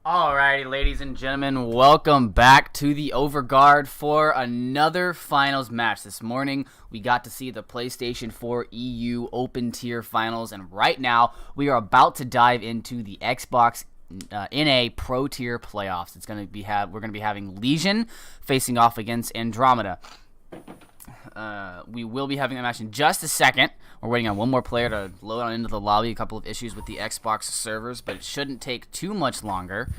Alrighty, ladies and gentlemen, welcome back to the Overguard for another finals match. This morning, we got to see the PlayStation 4 EU Open Tier Finals, and right now, we are about to dive into the Xbox NA Pro Tier Playoffs. We're going to be having Legion facing off against Andrometa. We will be having a match in just a second. We're waiting on one more player to load on into the lobby. A couple of issues with the Xbox servers, but it shouldn't take too much longer.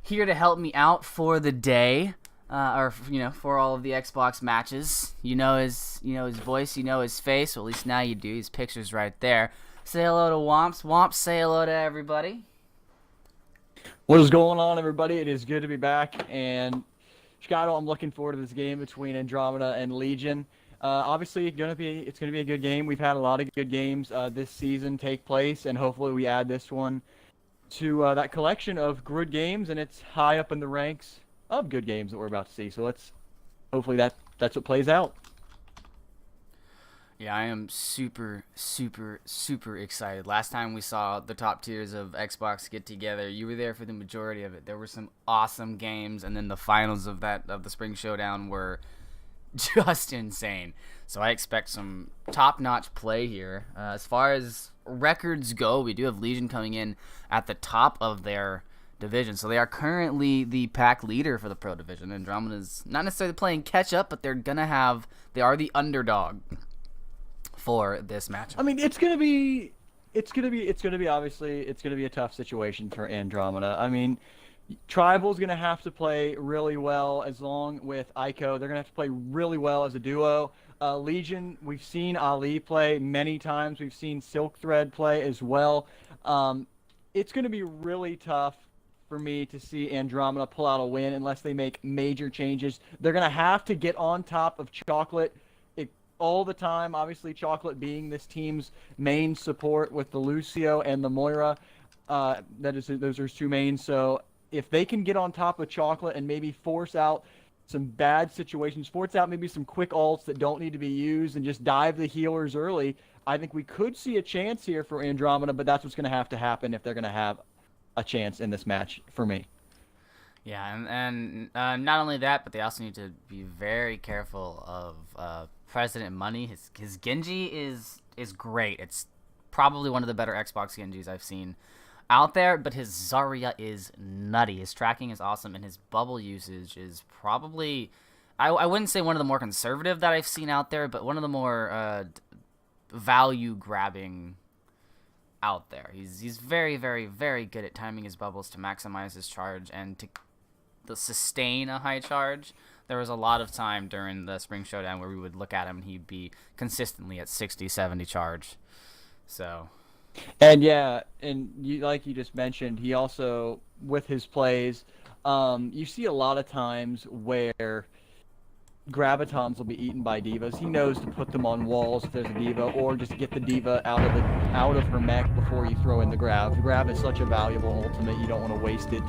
Here to help me out for the day, for all of the Xbox matches. You know his voice, you know his face. Well, at least now you do. His picture's right there. Say hello to Womps. Womps, say hello to everybody. What is going on, everybody? It is good to be back, and Chicago, I'm looking forward to this game between Andromeda and Legion. Obviously, it's gonna be a good game. We've had a lot of good games this season take place, and hopefully we add this one to that collection of good games, and it's high up in the ranks of good games that we're about to see. So hopefully that's what plays out. Yeah, I am super, super, super excited. Last time we saw the top tiers of Xbox get together, you were there for the majority of it. There were some awesome games, and then the finals of the Spring Showdown were just insane. So I expect some top-notch play here. As far as records go, we do have Legion coming in at the top of their division. So they are currently the pack leader for the Pro Division. Andromeda's not necessarily playing catch-up, but they are the underdog for this matchup. I mean, it's gonna be a tough situation for Andromeda. I mean, Tribal's gonna have to play really well along with Ico. They're gonna have to play really well as a duo. Legion, we've seen Ali play many times. We've seen Silk Thread play as well. It's gonna be really tough for me to see Andromeda pull out a win unless they make major changes. They're gonna have to get on top of Chocolate all the time. Obviously, Chocolate being this team's main support with the Lucio and the Moira. Those are his two mains. So if they can get on top of Chocolate and maybe force out some bad situations, force out maybe some quick ults that don't need to be used and just dive the healers early, I think we could see a chance here for Andromeda, but that's what's going to have to happen if they're going to have a chance in this match for me. Yeah, and not only that, but they also need to be very careful of President Money. His Genji is great. It's probably one of the better Xbox Genjis I've seen out there, but his Zarya is nutty. His tracking is awesome, and his bubble usage is probably, I wouldn't say one of the more conservative that I've seen out there, but one of the more value-grabbing out there. He's very, very, very good at timing his bubbles to maximize his charge and to sustain a high charge. There was a lot of time during the Spring Showdown where we would look at him and he'd be consistently at 60, 70 charge. So... And yeah, and like you just mentioned, he also, with his plays, you see a lot of times where Gravitons will be eaten by Divas. He knows to put them on walls if there's a Diva, or just get the Diva out of her mech before you throw in the Grav. The Grav is such a valuable ultimate, you don't want to waste it,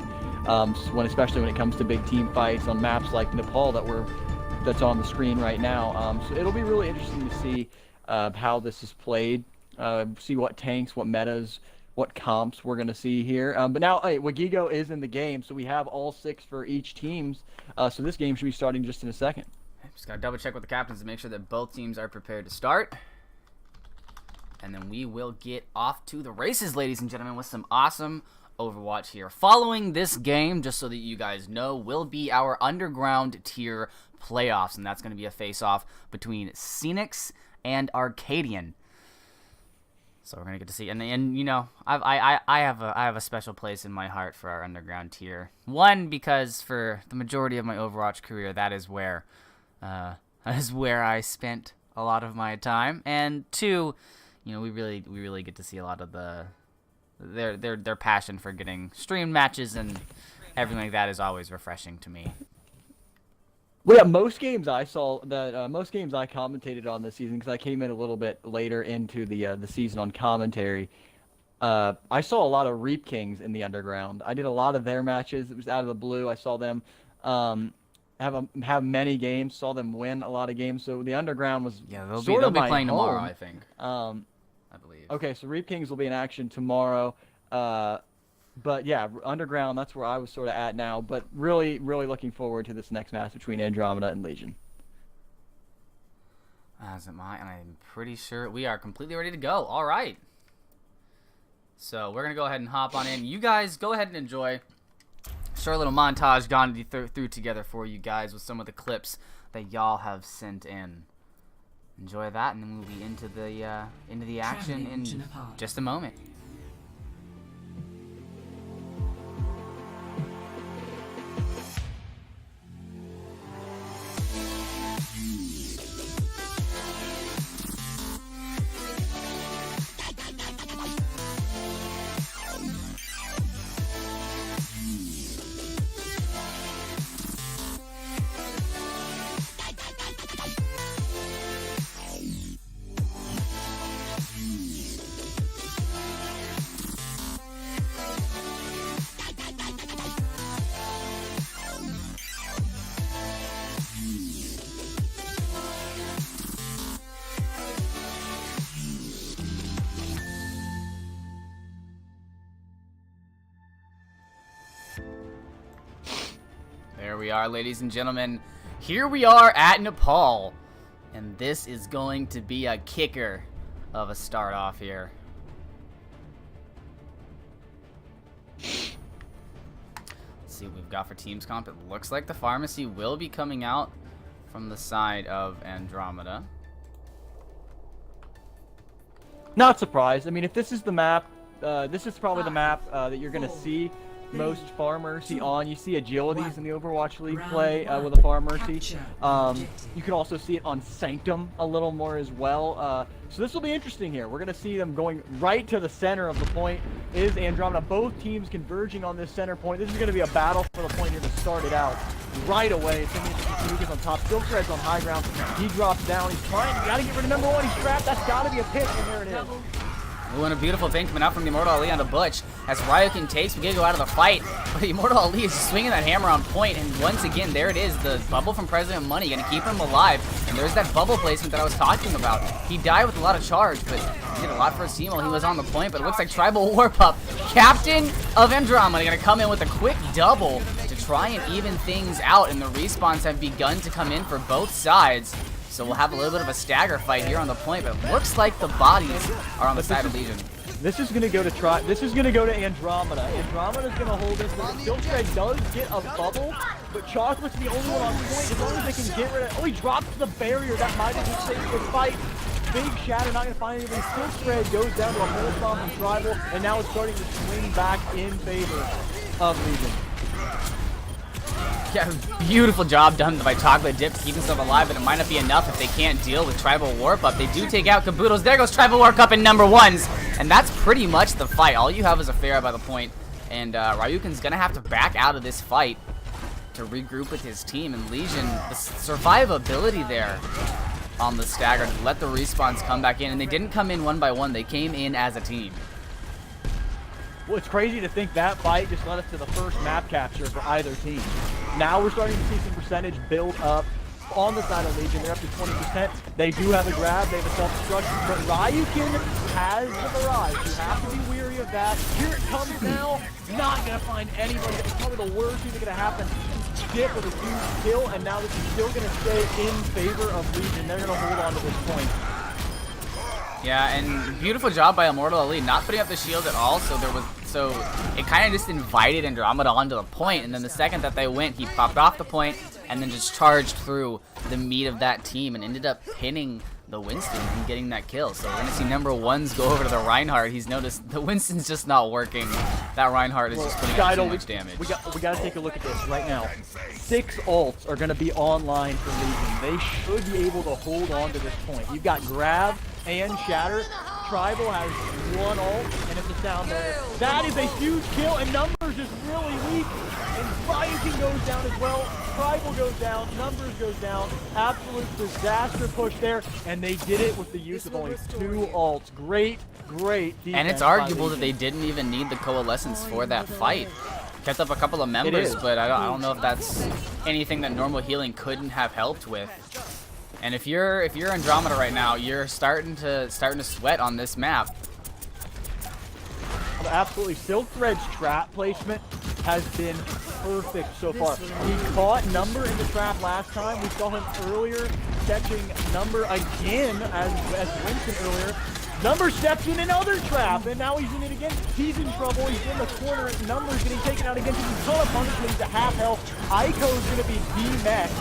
especially when it comes to big team fights on maps like Nepal that's on the screen right now. So it'll be really interesting to see how this is played. See what tanks, what metas, what comps we're going to see here. But now, hey, Wagigo is in the game, so we have all 6 for each teams. So this game should be starting just in a second. Just got to double check with the captains to make sure that both teams are prepared to start. And then we will get off to the races, ladies and gentlemen, with some awesome Overwatch here. Following this game, just so that you guys know, will be our underground tier playoffs. And that's going to be a face-off between Phoenix and Arcadian. So we're gonna get to see, and you know, I have a special place in my heart for our underground tier. One, because for the majority of my Overwatch career, that is where I spent a lot of my time, and two, you know, we really get to see a lot of their passion for getting streamed matches and everything like that is always refreshing to me. Well, yeah, most games I commentated on this season, because I came in a little bit later into the season on commentary. I saw a lot of Reap Kings in the underground. I did a lot of their matches. It was out of the blue. I saw them have many games. Saw them win a lot of games. So the underground was they'll be playing home. Tomorrow, I think. I believe. Okay, so Reap Kings will be in action tomorrow. But yeah, underground, that's where I was sort of at now. But really, really looking forward to this next match between Andromeda and Legion. As am I, and I'm pretty sure we are completely ready to go. All right. So we're going to go ahead and hop on in. You guys go ahead and enjoy. Short little montage gone through together for you guys with some of the clips that y'all have sent in. Enjoy that, and then we'll be into the action in just a moment. There we are, ladies and gentlemen. Here we are at Nepal. And this is going to be a kicker of a start off here. Let's see what we've got for teams comp. It looks like the pharmacy will be coming out from the side of Andromeda. Not surprised. I mean, if this is the map, this is probably the map that you're going to see most Far Mercy on. You see agilities in the Overwatch League play with a Far Mercy. You can also see it on Sanctum a little more as well. So this will be interesting here. We're going to see them going right to the center of the point. Is Andromeda. Both teams converging on this center point. This is going to be a battle for the point here to start it out right away. He's on top. Silk Thread's on high ground. He drops down. He's trying. You got to get rid of number one. He's trapped. That's got to be a pick. And there it is. Ooh, and a beautiful thing coming out from the Immortal Ali onto Butch as Ryukin takes Gigo out of the fight. But Immortal Ali is swinging that hammer on point, and once again, there it is, the bubble from President Money, going to keep him alive. And there's that bubble placement that I was talking about. He died with a lot of charge, but he did a lot for his team while he was on the point. But it looks like Tribal War Pup, captain of Andromeda, going to come in with a quick double to try and even things out, and the respawns have begun to come in for both sides. So we'll have a little bit of a stagger fight here on the point, but it looks like the bodies are on the side of Legion. This is gonna go to This is gonna go to Andromeda. Andromeda's gonna hold this. Silk Thread does get a bubble, but Chocolate's the only one on point. As long as they can get rid of. Oh, he drops the barrier. That might have just saved the fight. Big Shatter not gonna find anything. Silk Thread goes down to a full from Tribal, and now it's starting to swing back in favor of Legion. Yeah, beautiful job done by Chocolate Dip to keep himself alive, but it might not be enough if they can't deal with Tribal Warp Up. They do take out Kabutos. There goes Tribal Warp Up in number ones, and that's pretty much the fight. All you have is a Pharah by the point, and Ryukin's going to have to back out of this fight to regroup with his team. And Legion, the survivability there on the stagger to let the respawns come back in, and they didn't come in one by one. They came in as a team. Well, it's crazy to think that fight just led us to the first map capture for either team. Now we're starting to see some percentage build up on the side of Legion. They're up to 20%. They do have a grab. They have a self-destruction. But Ryukin has the barrage. You have to be weary of that. Here it comes now. Not going to find anybody. It's probably the worst thing that's going to happen. Dip with a huge kill, and now this is still going to stay in favor of Legion. They're going to hold on to this point. Yeah, and beautiful job by Immortal Ali, not putting up the shield at all, so it kind of just invited Andromeda onto the point, and then the second that they went, he popped off the point, and then just charged through the meat of that team, and ended up pinning the Winston and getting that kill. So we're going to see number ones go over to the Reinhardt. He's noticed the Winston's just not working. That Reinhardt is just putting up too much damage. We got to take a look at this right now. 6 ults are going to be online for Legion. They should be able to hold on to this point. You've got Grab and Shatter. Tribal has 1 ult, and it's a sound there. That is a huge kill, and Numbers is really weak. And Ryukin goes down as well. Tribal goes down. Numbers goes down. Absolute disaster push there, and they did it with the use of only 2 ults. Great defense. And it's arguable that they didn't even need the Coalescence for that fight. Kept up a couple of members, but I don't know if that's anything that normal healing couldn't have helped with. And if you're Andromeda right now, you're starting to sweat on this map. Absolutely. Silk Thread's trap placement has been perfect so far. He caught Number in the trap last time. We saw him earlier catching Number again as Winston earlier. Number steps in another trap, and now he's in it again. He's in trouble. He's in the corner. Number's getting taken out again. He's a ton of punishment. He's at half health. Aiko's going to be D-Mech.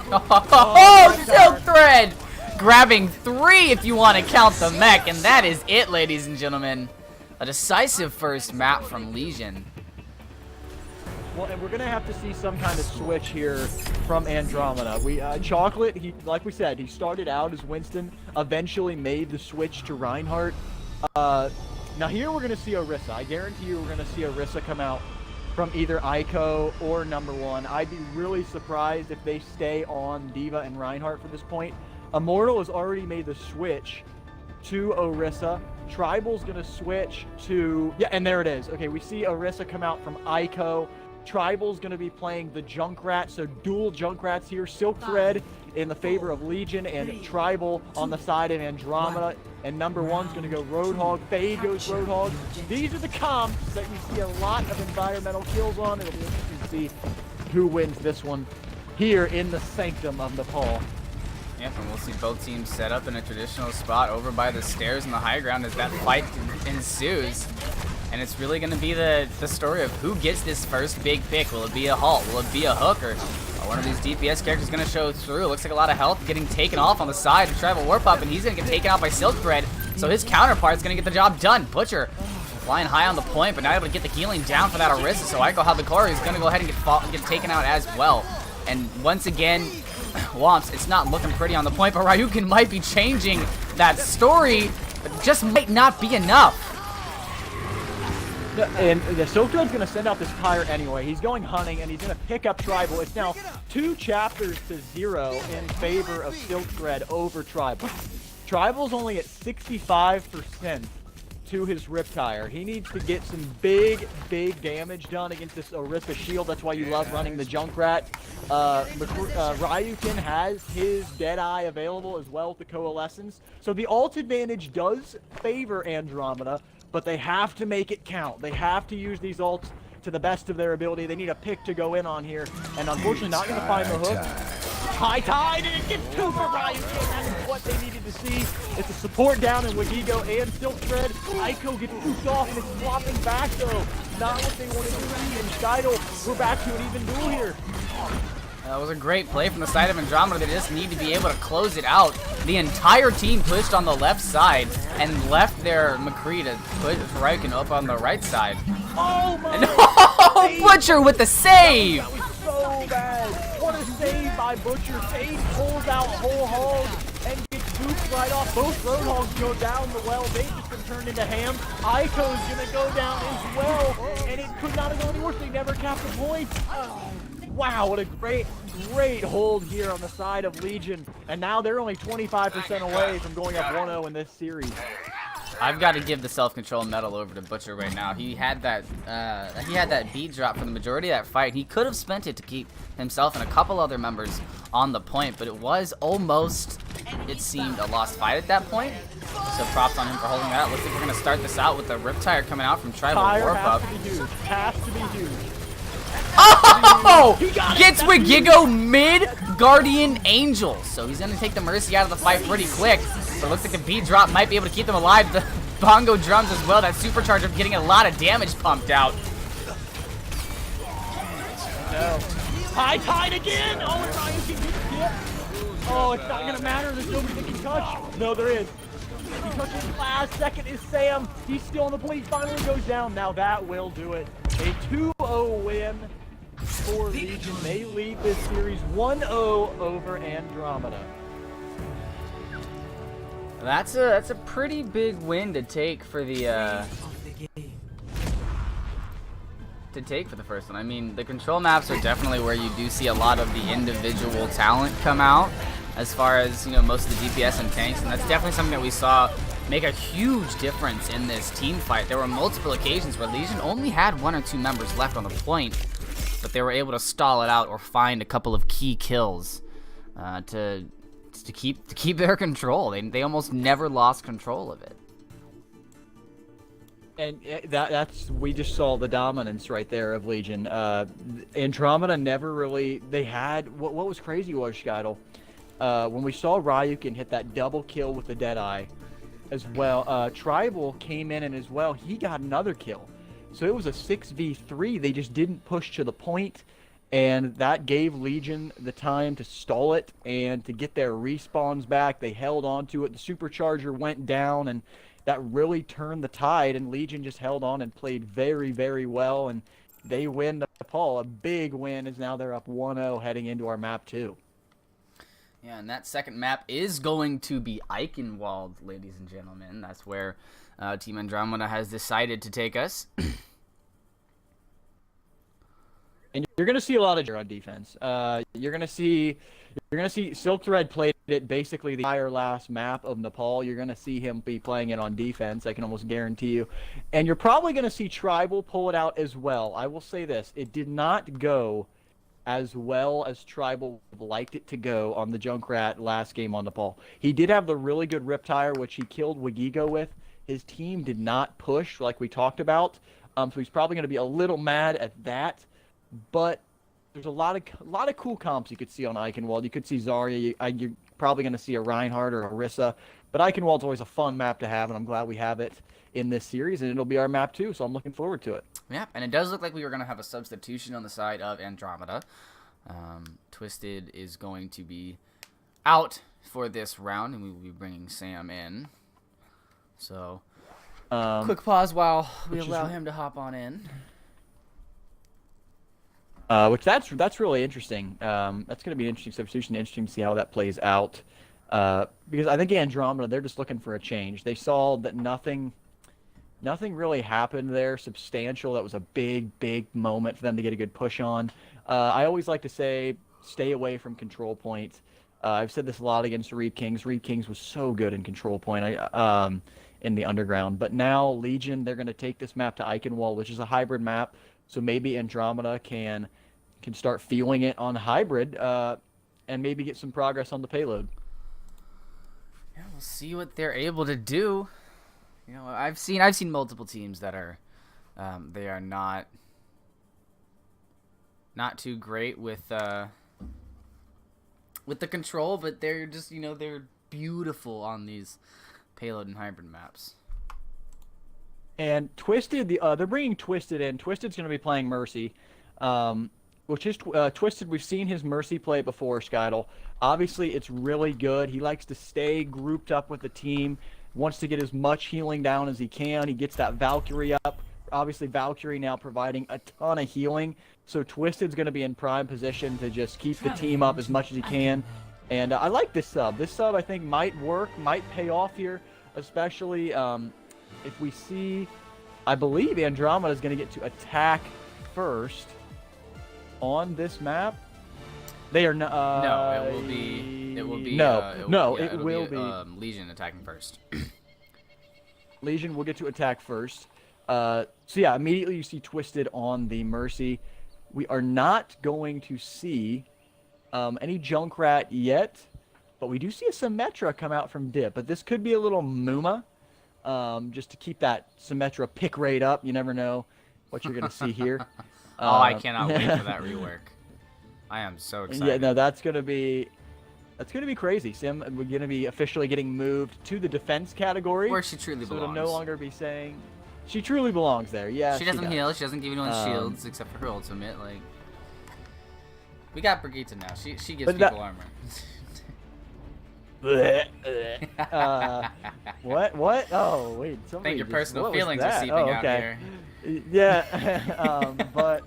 Oh, Silk Thread! Grabbing 3 if you want to count the mech, and that is it, ladies and gentlemen. A decisive first map from Legion. Well, and we're going to have to see some kind of switch here from Andrometa. Chocolate, like we said, he started out as Winston, eventually made the switch to Reinhardt. Now here we're going to see Orisa. I guarantee you we're going to see Orisa come out from either Aiko or number 1. I'd be really surprised if they stay on D.Va and Reinhardt for this point. Immortal has already made the switch to Orisa. Tribal's going to switch to... Yeah, and there it is. Okay, we see Orisa come out from Aiko. Tribal's going to be playing the Junkrat, so dual Junkrats here. Silk Thread in the favor of Legion, and Tribal on the side of Andrometa. And number 1's going to go Roadhog. Fade goes Roadhog. These are the comps that you see a lot of environmental kills on. It'll be interesting to see who wins this one here in the sanctum of Nepal. Yep, and we'll see both teams set up in a traditional spot over by the stairs in the high ground as that fight ensues. And it's really going to be the story of who gets this first big pick. Will it be a Halt? Will it be a Hook? Or one of these DPS characters going to show through? Looks like a lot of health getting taken off on the side of Tribal Warp Up, and he's going to get taken out by Silk Thread. So his counterpart's going to get the job done. Butcher flying high on the point, but not able to get the healing down for that Orisa. So Aiko Habakori is going to go ahead and get taken out as well. And once again, Womps, it's not looking pretty on the point, but Ryukin might be changing that story, but just might not be enough. And the Silk Thread's going to send out this Pyre anyway. He's going hunting, and he's going to pick up Tribal. It's now 2 chapters to 0 in favor of Silk Thread over Tribal. Tribal's only at 65% to his Riptire. He needs to get some big damage done against this Orisa shield. That's why you love running the Junkrat. Ryukin has his Deadeye available as well with the Coalescence. So the ult advantage does favor Andromeda, but they have to make it count. They have to use these ults to the best of their ability. They need a pick to go in on here, and unfortunately not going to find the hook. High Tide, and it gets 2 for Ryukin. That is what they needed to see. It's a support down in Wagigo and Silk Thread. Aiko gets pooped off, and it's flopping back, though. Not what they wanted to do. And Scheidel, we're back to an even duel here. That was a great play from the side of Andromeda. They just need to be able to close it out. The entire team pushed on the left side and left their McCree to push Ryukin up on the right side. Oh my! And Butcher with the save! That was so bad. What a save by Butcher. Save pulls out whole hog and gets booped right off. Both Roadhogs go down the well. They've just been turned into ham. Aiko's gonna go down as well, and it could not have gone any worse. They never capped the point. Wow, what a great hold here on the side of Legion. And now they're only 25% away from going up 1-0 in this series. I've got to give the self-control medal over to Butcher right now. He had that bead drop for the majority of that fight. He could have spent it to keep himself and a couple other members on the point, but it was almost, it seemed, a lost fight at that point. So props on him for holding that out. Looks like we're going to start this out with the Riptire coming out from Tribal Warp Up. Has to be huge. Oh! Gets Wagigo mid Guardian Angel. So he's going to take the Mercy out of the fight pretty quick. So it looks like the beat drop might be able to keep them alive. The bongo drums as well. That supercharger getting a lot of damage pumped out. No. High Tide again! Oh, and Ryan can get Oh, it's not going to matter. There's nobody that can touch. No, there is. He touches last second is Sam. He's still on the point. He finally goes down. Now that will do it. A 2-0 win for Legion. They lead this series 1-0 over Andromeda. That's a pretty big win to take for the first one. I mean, the control maps are definitely where you do see a lot of the individual talent come out, as far as, you know, most of the DPS and tanks, and that's definitely something that we saw make a huge difference in this team fight. There were multiple occasions where Legion only had 1 or 2 members left on the point, but they were able to stall it out or find a couple of key kills to keep their control. They almost never lost control of it. And that's we just saw the dominance right there of Legion. Andromeda never really they had what was crazy was Skeidel. When we saw Ryukin hit that double kill with the Deadeye, as well, Tribal came in and as well he got another kill. So it was a 6v3. They just didn't push to the point, and that gave Legion the time to stall it and to get their respawns back. They held on to it. The supercharger went down, and that really turned the tide, and Legion just held on and played very, very well, and they win Nepal. A big win, as now they're up 1-0 heading into our map 2. Yeah, and that second map is going to be Eichenwald, ladies and gentlemen. That's where Team Andromeda has decided to take us. And you're going to see a lot of on defense. You're going to see Silk Thread played it basically the entire last map of Nepal. You're going to see him be playing it on defense, I can almost guarantee you. And you're probably going to see Tribal pull it out as well. I will say this, it did not go as well as Tribal liked it to go on the Junkrat last game on Nepal. He did have the really good Riptire, which he killed Wagigo with. His team did not push like we talked about, so he's probably going to be a little mad at that. But there's a lot of cool comps you could see on Eichenwald. You could see Zarya. You're probably going to see a Reinhardt or a Orisa. But Eichenwald's always a fun map to have, and I'm glad we have it in this series, and it'll be our map too, so I'm looking forward to it. Yeah, and it does look like we were going to have a substitution on the side of Andromeda. Twisted is going to be out for this round, and we will be bringing Sam in. So, quick pause while we allow him to hop on in. Which that's really interesting. That's going to be an interesting substitution. Interesting to see how that plays out. Because I think Andromeda, they're just looking for a change. They saw that nothing really happened there substantial. That was a big moment for them to get a good push on. I always like to say, stay away from control point. I've said this a lot against Reed Kings. Reed Kings was so good in control point in the underground. But now Legion, they're going to take this map to Eichenwald, which is a hybrid map. So maybe Andromeda can start feeling it on hybrid and maybe get some progress on the payload. Yeah, we'll see what they're able to do. You know, I've seen multiple teams that are they are not too great with the control, but they're just, you know, they're beautiful on these payload and hybrid maps. And Twisted, they're bringing Twisted in. Twisted's going to be playing Mercy, which is Twisted. We've seen his Mercy play before, Skeidel. Obviously, it's really good. He likes to stay grouped up with the team, wants to get as much healing down as he can. He gets that Valkyrie up. Obviously, Valkyrie now providing a ton of healing. So Twisted's going to be in prime position to just keep the team up as much as he can. And I like this sub. This sub, I think, might work, might pay off here, especially if we see, I believe Andromeda is going to get to attack first on this map. They are not. No, it will be. It will be. It will be Legion attacking first. Legion will get to attack first. So yeah, immediately you see Twisted on the Mercy. We are not going to see any Junkrat yet, but we do see a Symmetra come out from Dip. But this could be a little Muma. Just to keep that Symmetra pick rate up. You never know what you're going to see here. I cannot wait for that rework. I am so excited. Yeah, no, that's going to be crazy. Sim, we're going to be officially getting moved to the defense category. Where she truly belongs. So it'll no longer be saying she truly belongs there. Yeah, she doesn't heal. She doesn't give anyone shields except for her ultimate. Like, we got Brigitte now. She gives people armor. What? Oh, wait. I think your personal feelings are seeping out here. Yeah, but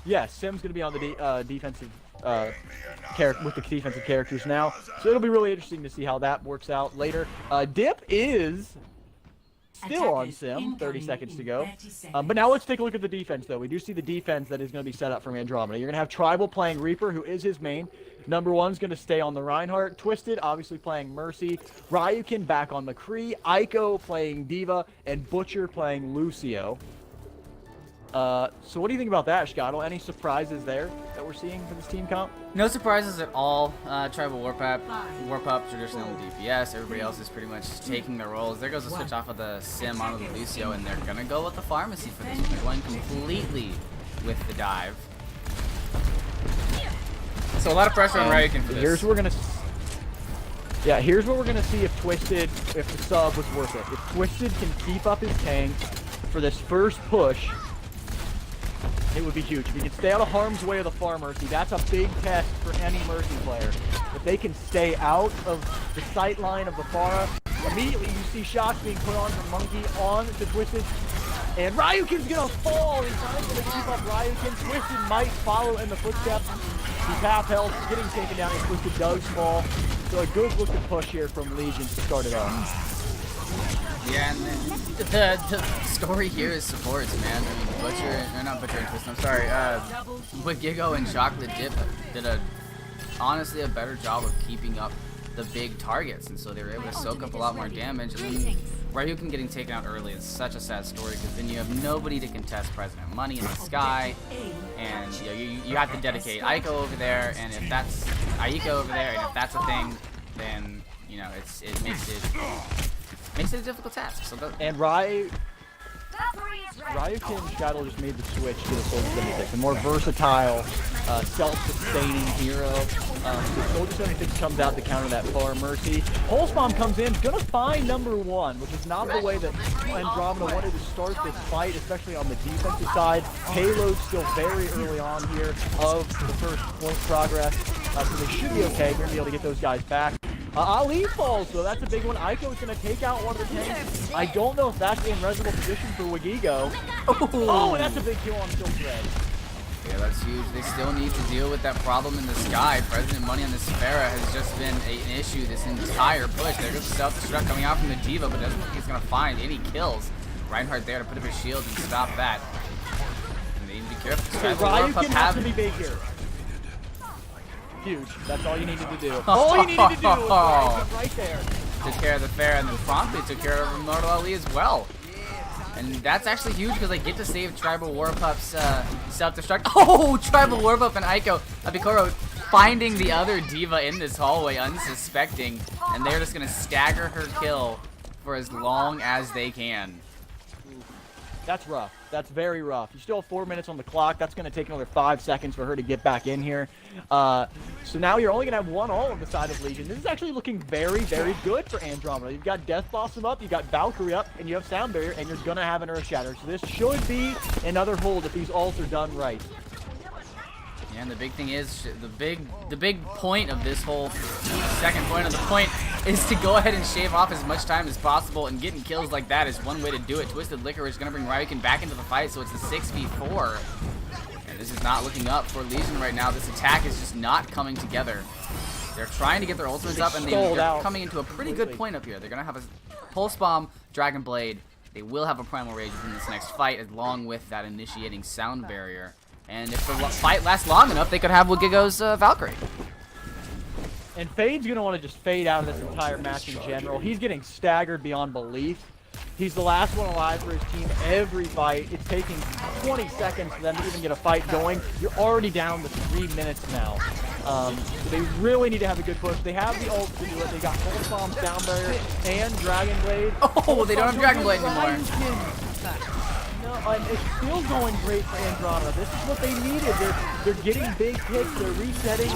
yeah, Sim's gonna be on the defensive with the defensive characters now, so it'll be really interesting to see how that works out later. Dip is still on Sim, 30 seconds to go. But now let's take a look at the defense, though. We do see the defense that is going to be set up from Andromeda. You're going to have Tribal playing Reaper, who is his main. Number one's going to stay on the Reinhardt. Twisted, obviously playing Mercy. Ryukin back on McCree. Aiko playing Diva. And Butcher playing Lucio. So what do you think about that, Scottle? Any surprises there that we're seeing for this team comp? No surprises at all. Tribal Warpup traditionally on the DPS. Everybody else is pretty much taking their roles. There goes the switch off of the Sim onto the Lucio, and they're gonna go with the Pharmacy for this one. They're going completely with the dive. So a lot of pressure on Ryukin for this. Here's what we're gonna. Yeah, here's what we're gonna see if Twisted, if the sub was worth it. If Twisted can keep up his tank for this first push, it would be huge. If he can stay out of harm's way of the Far Mercy, that's a big test for any Mercy player. If they can stay out of the sight line of the Pharah, immediately you see shots being put on from Monkey on to Twisted. And Ryukin's gonna fall. He's not able to keep up Ryukin. Twisted might follow in the footsteps. He's half health, he's getting taken down, and Twisted does fall. So a good looking push here from Legion to start it off. Yeah, and then the story here is supports, man. I mean, Butcher, or not Butcher and Twist, I'm sorry. Wigigo and Chocolate Dip did honestly a better job of keeping up the big targets, and so they were able to soak up a lot more damage. I mean, Ryukin getting taken out early is such a sad story, because then you have nobody to contest President Money in the sky, and you know, you have to dedicate Aiko over there, and if that's Aiko over there, and if that's a thing, then you know it makes it a difficult task. So and Ryukin Shadow just made the switch to the Soldier 76, a more versatile, self-sustaining hero. The Soldier 76 comes out to counter that Far Mercy. Pulse Bomb comes in, gonna find number one, which is not the way that Andrometa wanted to start this fight, especially on the defensive side. Payload still very early on here of the first point progress, so they should be okay. They're gonna be able to get those guys back. Ali falls, so that's a big one. Aiko is going to take out one of the tanks. I don't know if that's in reasonable position for Wigigo. Oh, and that's a big kill on Silk Thread. Yeah, that's huge. They still need to deal with that problem in the sky. President Money on the Sphera has just been an issue this entire push. There goes the self-destruct coming out from the Diva, but doesn't think he's going to find any kills. Reinhardt there to put up his shield and stop that. And they need to be careful. Okay, Ryukin has to be big here. Huge. That's all you needed to do. All you needed to do was right there. Took care of the fair and then promptly took care of Immortal Ali as well. And that's actually huge because I get to save Tribal Warpup's self-destruct. Oh, Tribal Warpup and Aiko Abikoro finding the other Diva in this hallway unsuspecting. And they're just going to stagger her kill for as long as they can. That's rough. That's very rough. You still have 4 minutes on the clock. That's going to take another 5 seconds for her to get back in here. So now you're only going to have one all on the side of Legion. This is actually looking very, very good for Andromeda. You've got Death Blossom up, you've got Valkyrie up, and you have Sound Barrier, and you're going to have an Earth Shatter. So this should be another hold if these ults are done right. Yeah, and the big thing is, the big point of this whole second point of the point is to go ahead and shave off as much time as possible, and getting kills like that is one way to do it. Twisted Licorice is going to bring Ryukin back into the fight, so it's a 6v4. And this is not looking up for Legion right now. This attack is just not coming together. They're trying to get their ultimates up, and they're coming into a pretty good point up here. They're going to have a Pulse Bomb, Dragon Blade. They will have a Primal Rage in this next fight, along with that initiating Sound Barrier. And if the fight lasts long enough, they could have Wigigo's Valkyrie. And Fade's going to want to just fade out of this entire match in general. He's getting staggered beyond belief. He's the last one alive for his team every fight. It's taking 20 seconds for them to even get a fight going. You're already down to 3 minutes now. So they really need to have a good push. They have the ult to do it. They got Pulse Bomb, Sound Barrier, and Dragon Blade. Oh, they don't have Dragon Blade anymore. And it's still going great for Andromeda. This is what they needed. They're getting big hits. They're resetting.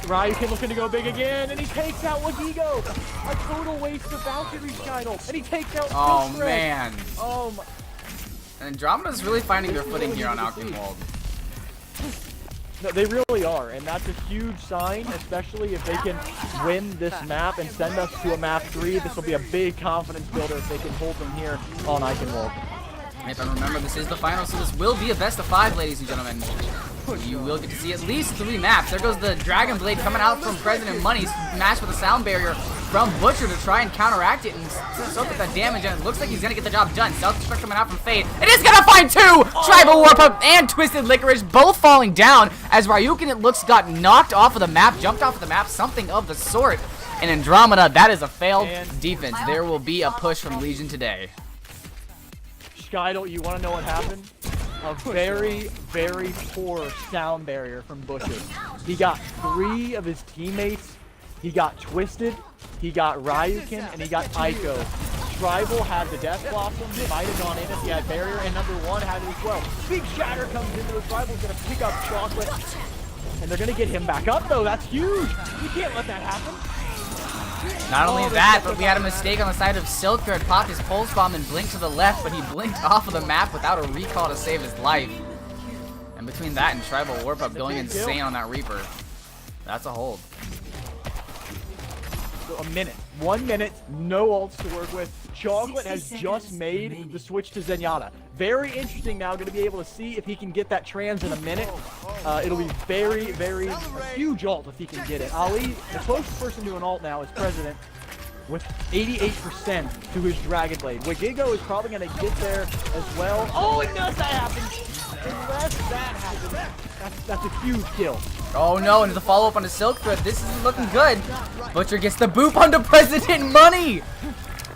Ryukin looking to go big again, and he takes out Wigigo. A total waste of Valkyrie title, and he takes out. Oh man. Oh my. And Andromeda's really finding their footing here on Alkenwald. No, they really are, and that's a huge sign, especially if they can win this map and send us to a map 3. This will be a big confidence builder if they can hold them here on Eichenwald. If I remember, this is the final, so this will be a best of 5, ladies and gentlemen. You will get to see at least 3 maps. There goes the Dragon Blade coming out from President Money, smashed with a Sound Barrier from Butcher to try and counteract it and soak up that damage, and it looks like he's going to get the job done. Self-destruct coming out from Fade. It is going to find 2! Tribal Warpup and Twisted Licorice both falling down as Ryukin, it looks, got knocked off of the map, jumped off of the map, something of the sort. And Andromeda, that is a failed defense. There will be a push from Legion today. Skydle, you want to know what happened? A very, very poor sound barrier from Bushes. He got 3 of his teammates. He got Twisted, he got Ryukin, and he got Aiko. Tribal had the Death Blossom. He might have gone in if he had barrier, and number 1 had it as well. Big Shatter comes into it. Tribal's going to pick up Chocolate, and they're going to get him back up, though. That's huge. You can't let that happen. Not only that, but we had a mistake on the side of Silker. Popped his pulse bomb and blinked to the left, but he blinked off of the map without a recall to save his life. And between that and Tribal Warp Up going insane on that Reaper, that's a hold. So a minute. 1 minute, no ults to work with. Chocolate has just made the switch to Zenyatta. Very interesting now, going to be able to see if he can get that trans in a minute. It'll be very, very huge ult if he can get it. Ali, the closest person to an ult now is President with 88% to his Dragon Blade. Wigigo is probably going to get there as well. Oh, unless that happens. Unless that happens. That's a huge kill. Oh no, and the follow-up on the Silk Thread. This isn't looking good. Butcher gets the boop onto President Money.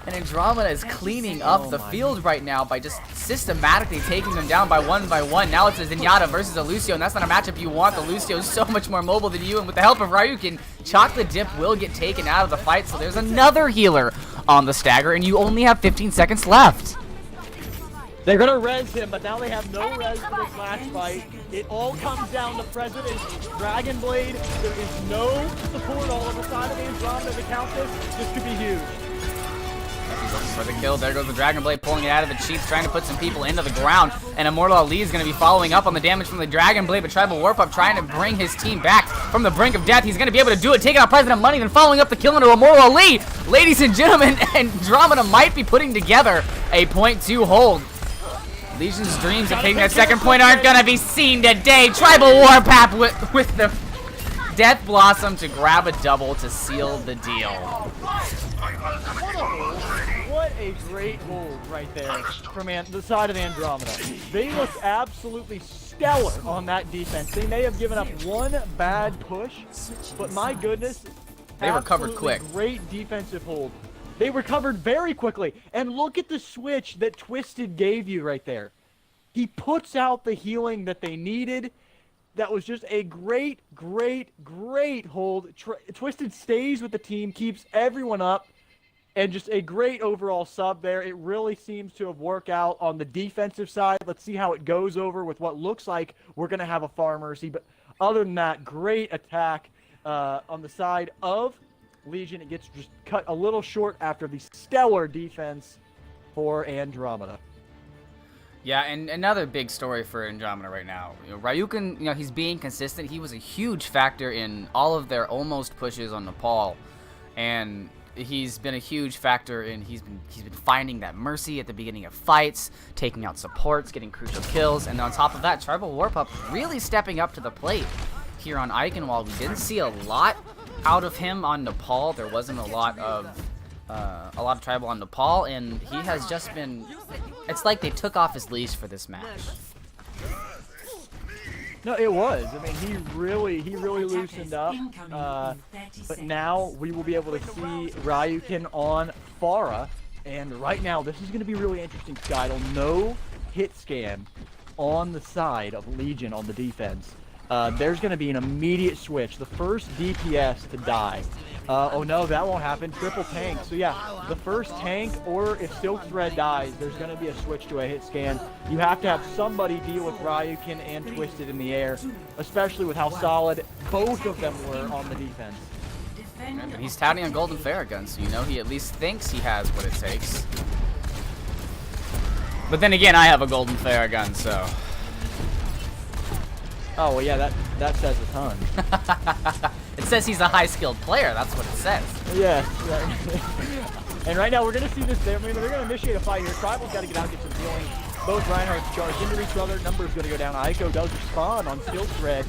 And Andrometa is cleaning up the field right now by just systematically taking them down by one. Now it's a Zenyatta versus a Lucio, and that's not a matchup you want. The Lucio is so much more mobile than you, and with the help of Ryukin, Chocolate Dip will get taken out of the fight, so there's another healer on the stagger, and you only have 15 seconds left. They're going to res him, but now they have no res for this last fight. It all comes down to President's Dragon Blade. There is no support all on the side of Andrometa to count this. This could be huge. He's looking for the kill. There goes the Dragon Blade, pulling it out of the sheath, trying to put some people into the ground. And Immortal Ali is going to be following up on the damage from the Dragon Blade, but Tribal Warp Up trying to bring his team back from the brink of death. He's going to be able to do it, taking out President Money, then following up the kill into Immortal Ali. Ladies and gentlemen, Andrometa might be putting together a .2 hold. Legion's dreams of taking that second point aren't going to be seen today. Tribal Warpath with the Death Blossom to grab a double to seal the deal. What a great hold right there from the side of Andromeda. They look absolutely stellar on that defense. They may have given up one bad push, but my goodness, they recovered quick. Great defensive hold. They recovered very quickly. And look at the switch that Twisted gave you right there. He puts out the healing that they needed. That was just a great, great, great hold. Twisted stays with the team, keeps everyone up, and just a great overall sub there. It really seems to have worked out on the defensive side. Let's see how it goes over with what looks like we're going to have a Far Mercy. But other than that, great attack on the side of Legion. It gets just cut a little short after the stellar defense for Andromeda. Yeah, and another big story for Andromeda right now. Ryukin, he's being consistent. He was a huge factor in all of their almost pushes on Nepal, and he's been a huge factor in he's been finding that mercy at the beginning of fights, taking out supports, getting crucial kills, and on top of that, Tribal Warp Up really stepping up to the plate here on Icon. While we didn't see a lot out of him on Nepal, there wasn't a lot of Tribal on Nepal, and he has just been. It's like they took off his leash for this match. No, it was. I mean, he really loosened up. But now we will be able to see Ryukin on Pharah, and right now this is going to be really interesting. Skydle, no hit scan on the side of Legion on the defense. There's going to be an immediate switch. The first DPS to die. Oh no, that won't happen. Triple tank. So yeah, the first tank, or if Silk Thread dies, there's going to be a switch to a hit scan. You have to have somebody deal with Ryukin and Twisted in the air, especially with how solid both of them were on the defense. And he's touting a golden Farragun, so he at least thinks he has what it takes. But then again, I have a golden Farragun, so. Oh well, yeah, that says a ton. It says he's a high-skilled player. That's what it says. Yeah. Right. And right now we're gonna see this. They're gonna initiate a fight here. Tribal's got to get out, get some healing. Both Reinhardt's charged into each other. Number's gonna go down. Aiko does respond on Silk Thread,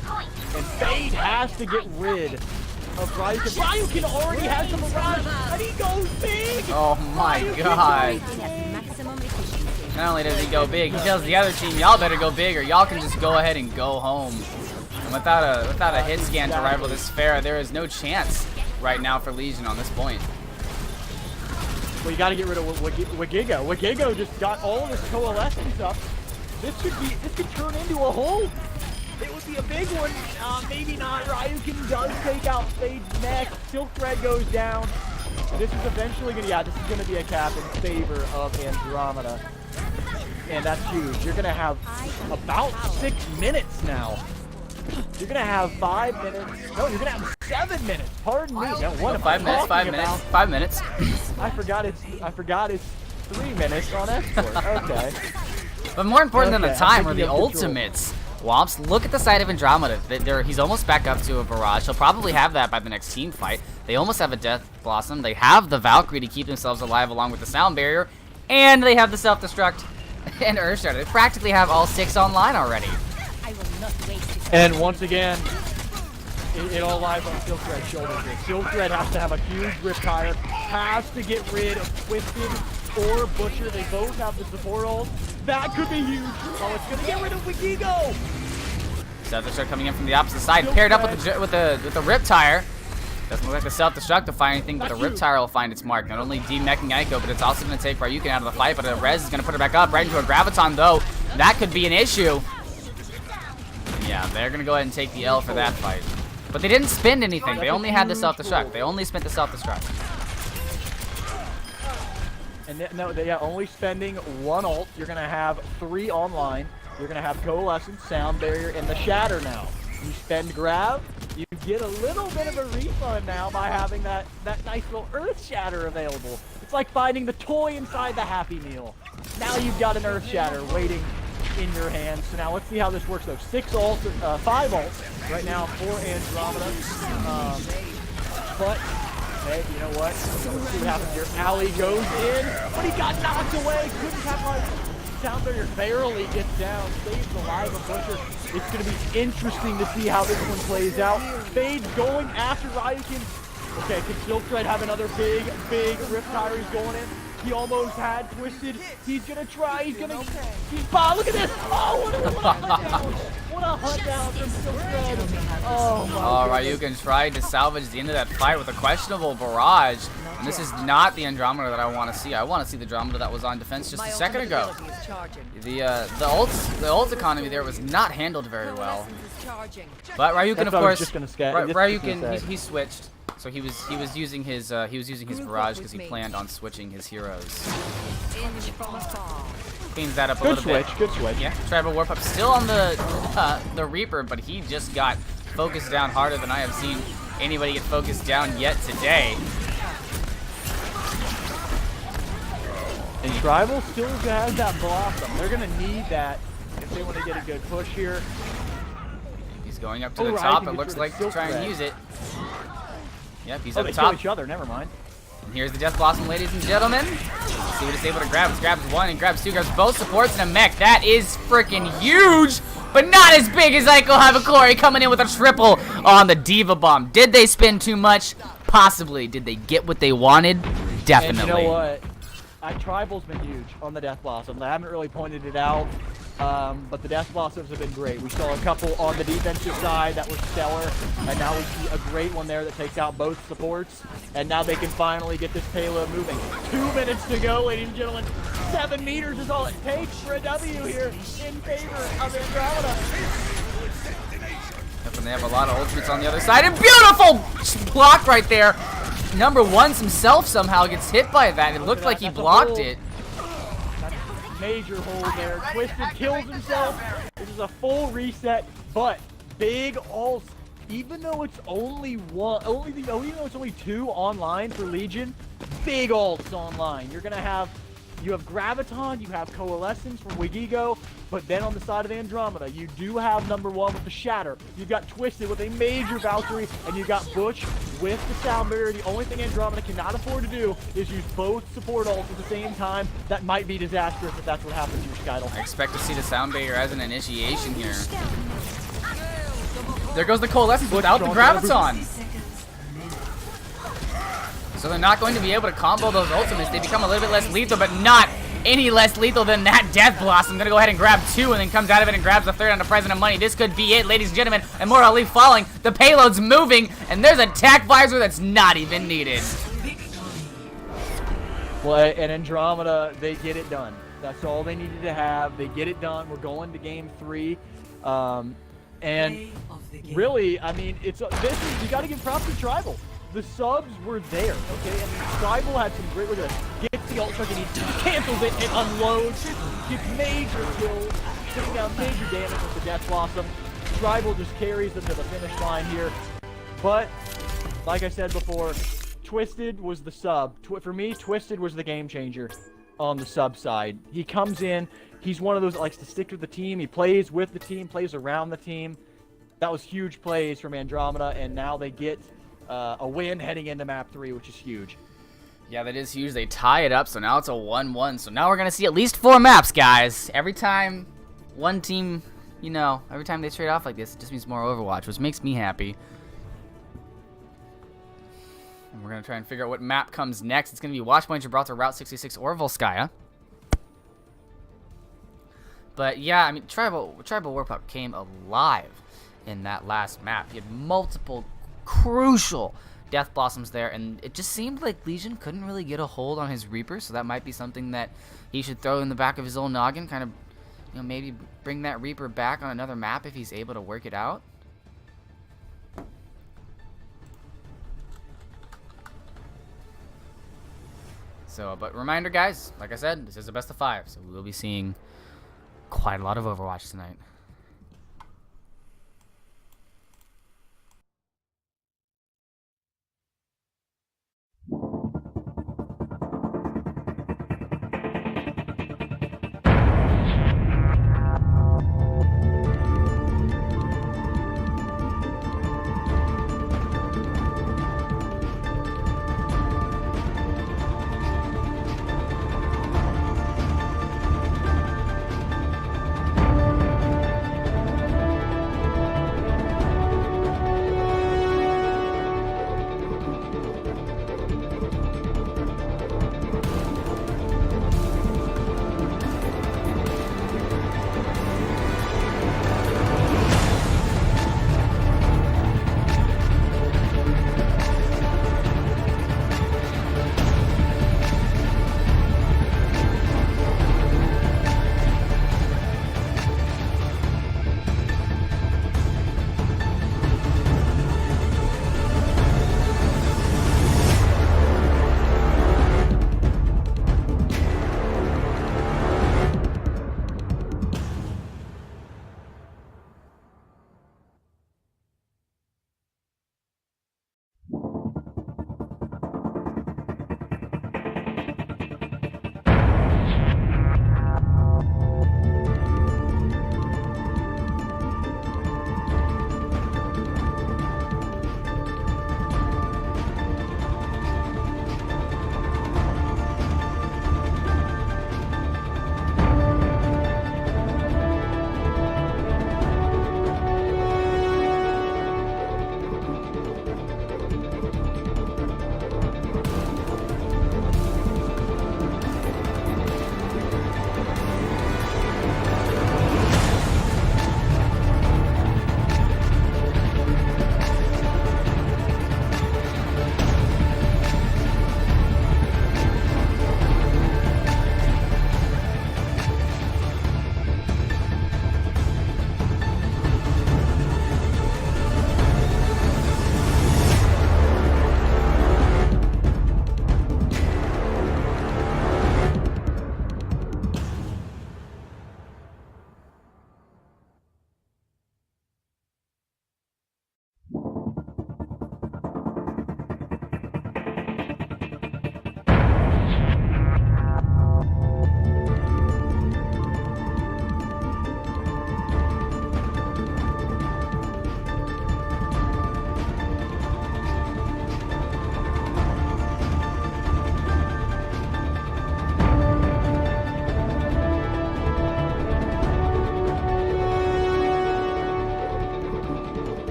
and Fade has to get rid of Ryukin. Ryukin already has some mirage, and he goes big. Oh my God. Not only does he go big, he tells the other team, y'all better go big or y'all can just go ahead and go home. And without a hit scan to rival this Pharah, there is no chance right now for Legion on this point. Well, you got to get rid of Wagigo. Wagigo just got all of his coalescence up. This could turn into a hold. It would be a big one. Maybe not. Ryukin does take out Fade's neck. Silk Thread goes down. This is eventually this is gonna be a cap in favor of Andrometa. And that's huge. You're gonna have about 6 minutes now. You're gonna have 5 minutes. No, you're gonna have 7 minutes. Pardon me. No, what am 5 minutes, 5 minutes, 5 minutes. I forgot it's 3 minutes on export. Okay. But more important than the time are the control. ultimates. Womps, look at the side of Andrometa. He's almost back up to a barrage. He'll probably have that by the next team fight. They almost have a Death Blossom. They have the Valkyrie to keep themselves alive along with the Sound Barrier. And they have the Self-Destruct and Earthshatter. They practically have all 6 online already. And once again, it all lies on Silk Thread's shoulders here. Silk Thread has to have a huge Riptire, has to get rid of Twisted or Butcher. They both have the support ult. That could be huge. Oh, it's gonna get rid of Wagigo. Self-Destruct coming in from the opposite side, paired up with the Riptire. Doesn't look like the Self-Destruct will find anything, but the Riptire will find its mark. Not only demeching Aiko, but it's also going to take Ryukin out of the fight, but the Rez is going to put her back up right into a Graviton, though. That could be an issue. Yeah, they're going to go ahead and take the L for that fight. But they didn't spend anything. They only had the Self-Destruct. They only spent the Self-Destruct. And only spending 1 ult. You're going to have 3 online. You're going to have Coalescence, Sound Barrier, and the Shatter now. You spend Grav, you get a little bit of a refund now by having that nice little Earth Shatter available. It's like finding the toy inside the Happy Meal. Now you've got an Earth Shatter waiting in your hands. So now let's see how this works though. 5 ults right now for Andromeda. But hey, you know what? Let's see what happens here. Ali goes in, but he got knocked away. Couldn't capitalize. Sound Barrier barely gets down, saves alive a Butcher. It's going to be interesting to see how this one plays out. Fade's going after Ryukin. Okay, can Silk Thread have another big Riptire? He's going in. He almost had Twisted. He's going to try. He's going to... Look at this! Oh, what a hunt down! What a hunt down from Silk Thread! Oh, my Alright, Ryukin tried to salvage the end of that fight with a questionable barrage. And this is not the Andromeda that I want to see. I want to see the Andromeda that was on defense just a second ago. The ult economy there was not handled very well. But Ryukin, of course, Ryukin he switched. So he was using his barrage because he planned on switching his heroes. Cleans that up a little bit. Good switch. Yeah, Tribal Warp Up still on the Reaper, but he just got focused down harder than I have seen anybody get focused down yet today. And Tribal still has that Blossom. They're going to need that if they want to get a good push here. He's going up to the top, it looks like, to try and use it. Yep, he's up they top. kill each other, never mind. And here's the Death Blossom, ladies and gentlemen. Let's see what it's able to grab. It grabs 1 and grabs 2, grabs both supports and a mech. That is freaking huge, but not as big as Aiko Havakori coming in with a triple on the Diva Bomb. Did they spend too much? Possibly. Did they get what they wanted? Definitely. And you know what? Tribal's been huge on the Death Blossom. I haven't really pointed it out, but the Death Blossoms have been great. We saw a couple on the defensive side that were stellar, and now we see a great one there that takes out both supports, and now they can finally get this payload moving. 2 minutes to go, ladies and gentlemen. 7 meters is all it takes for a W here in favor of Andromeda. And they have a lot of ultimates on the other side, and beautiful block right there. Number 1 himself somehow gets hit by that. It looked like he blocked it. That's a major hold there. Twisted kills himself. This is a full reset, but big ults. Even though it's only even though it's only 2 online for Legion, big ults online. You have Graviton, you have Coalescence from Wagigo, but then on the side of Andromeda, you do have number 1 with the Shatter. You've got Twisted with a major Valkyrie, and you got Butch with the Sound Barrier. The only thing Andromeda cannot afford to do is use both support ults at the same time. That might be disastrous if that's what happens to your Skydle. I expect to see the Sound Barrier as an initiation here. There goes the Coalescence without the Graviton. So they're not going to be able to combo those ultimates. They become a little bit less lethal, but not any less lethal than that Death Blossom. Gonna go ahead and grab 2 and then comes out of it and grabs the 3rd on the President of Money. This could be it, ladies and gentlemen. And more Ali falling. The payload's moving, and there's a tack visor that's not even needed. Well, and Andrometa, they get it done. That's all they needed to have. They get it done. We're going to game 3. And really, I mean, you got to give props to Tribal. The subs were there, okay? I mean, Tribal had some great, look at this. Gets the ult truck and he cancels it and unloads. Gets major kills, taking down major damage with the Death Blossom. Tribal just carries them to the finish line here. But, like I said before, Twisted was the sub. For me, Twisted was the game changer on the sub side. He comes in, he's one of those that likes to stick with the team. He plays with the team, plays around the team. That was huge plays from Andrometa, and now they get a win heading into map 3, which is huge. Yeah, that is huge. They tie it up, so now it's a 1-1. So now we're going to see at least 4 maps, guys. Every time one team, you know, every time they trade off like this, it just means more Overwatch, which makes me happy. And we're going to try and figure out what map comes next. It's going to be Watchpoint, Gibraltar, Route 66, or Volskaya. But yeah, I mean, Tribal War Pup came alive in that last map. He had multiple crucial Death Blossoms there, and it just seemed like Legion couldn't really get a hold on his Reaper, so that might be something that he should throw in the back of his own noggin, kind of, you know, maybe bring that Reaper back on another map if he's able to work it out. So, but reminder, guys, like I said, this is a best of 5, so we will be seeing quite a lot of Overwatch tonight.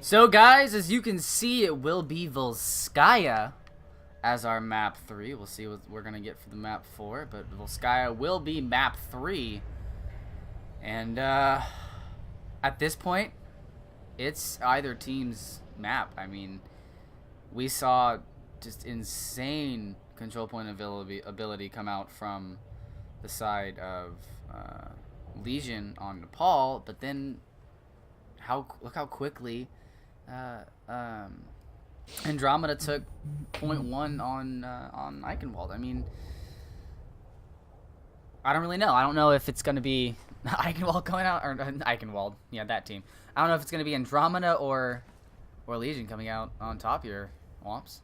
So guys, as you can see, it will be Volskaya as our map 3. We'll see what we're gonna get for the map 4, but Volskaya will be map 3. And at this point, it's either team's map. I mean, we saw just insane control point ability come out from the side of Legion on Nepal, but then look how quickly Andromeda took 0.1 on Eichenwald. I mean, I don't really know. I don't know if it's gonna be Eichenwald coming out, or Eichenwald, yeah, that team. I don't know if it's gonna be Andromeda or Legion coming out on top here. Womps.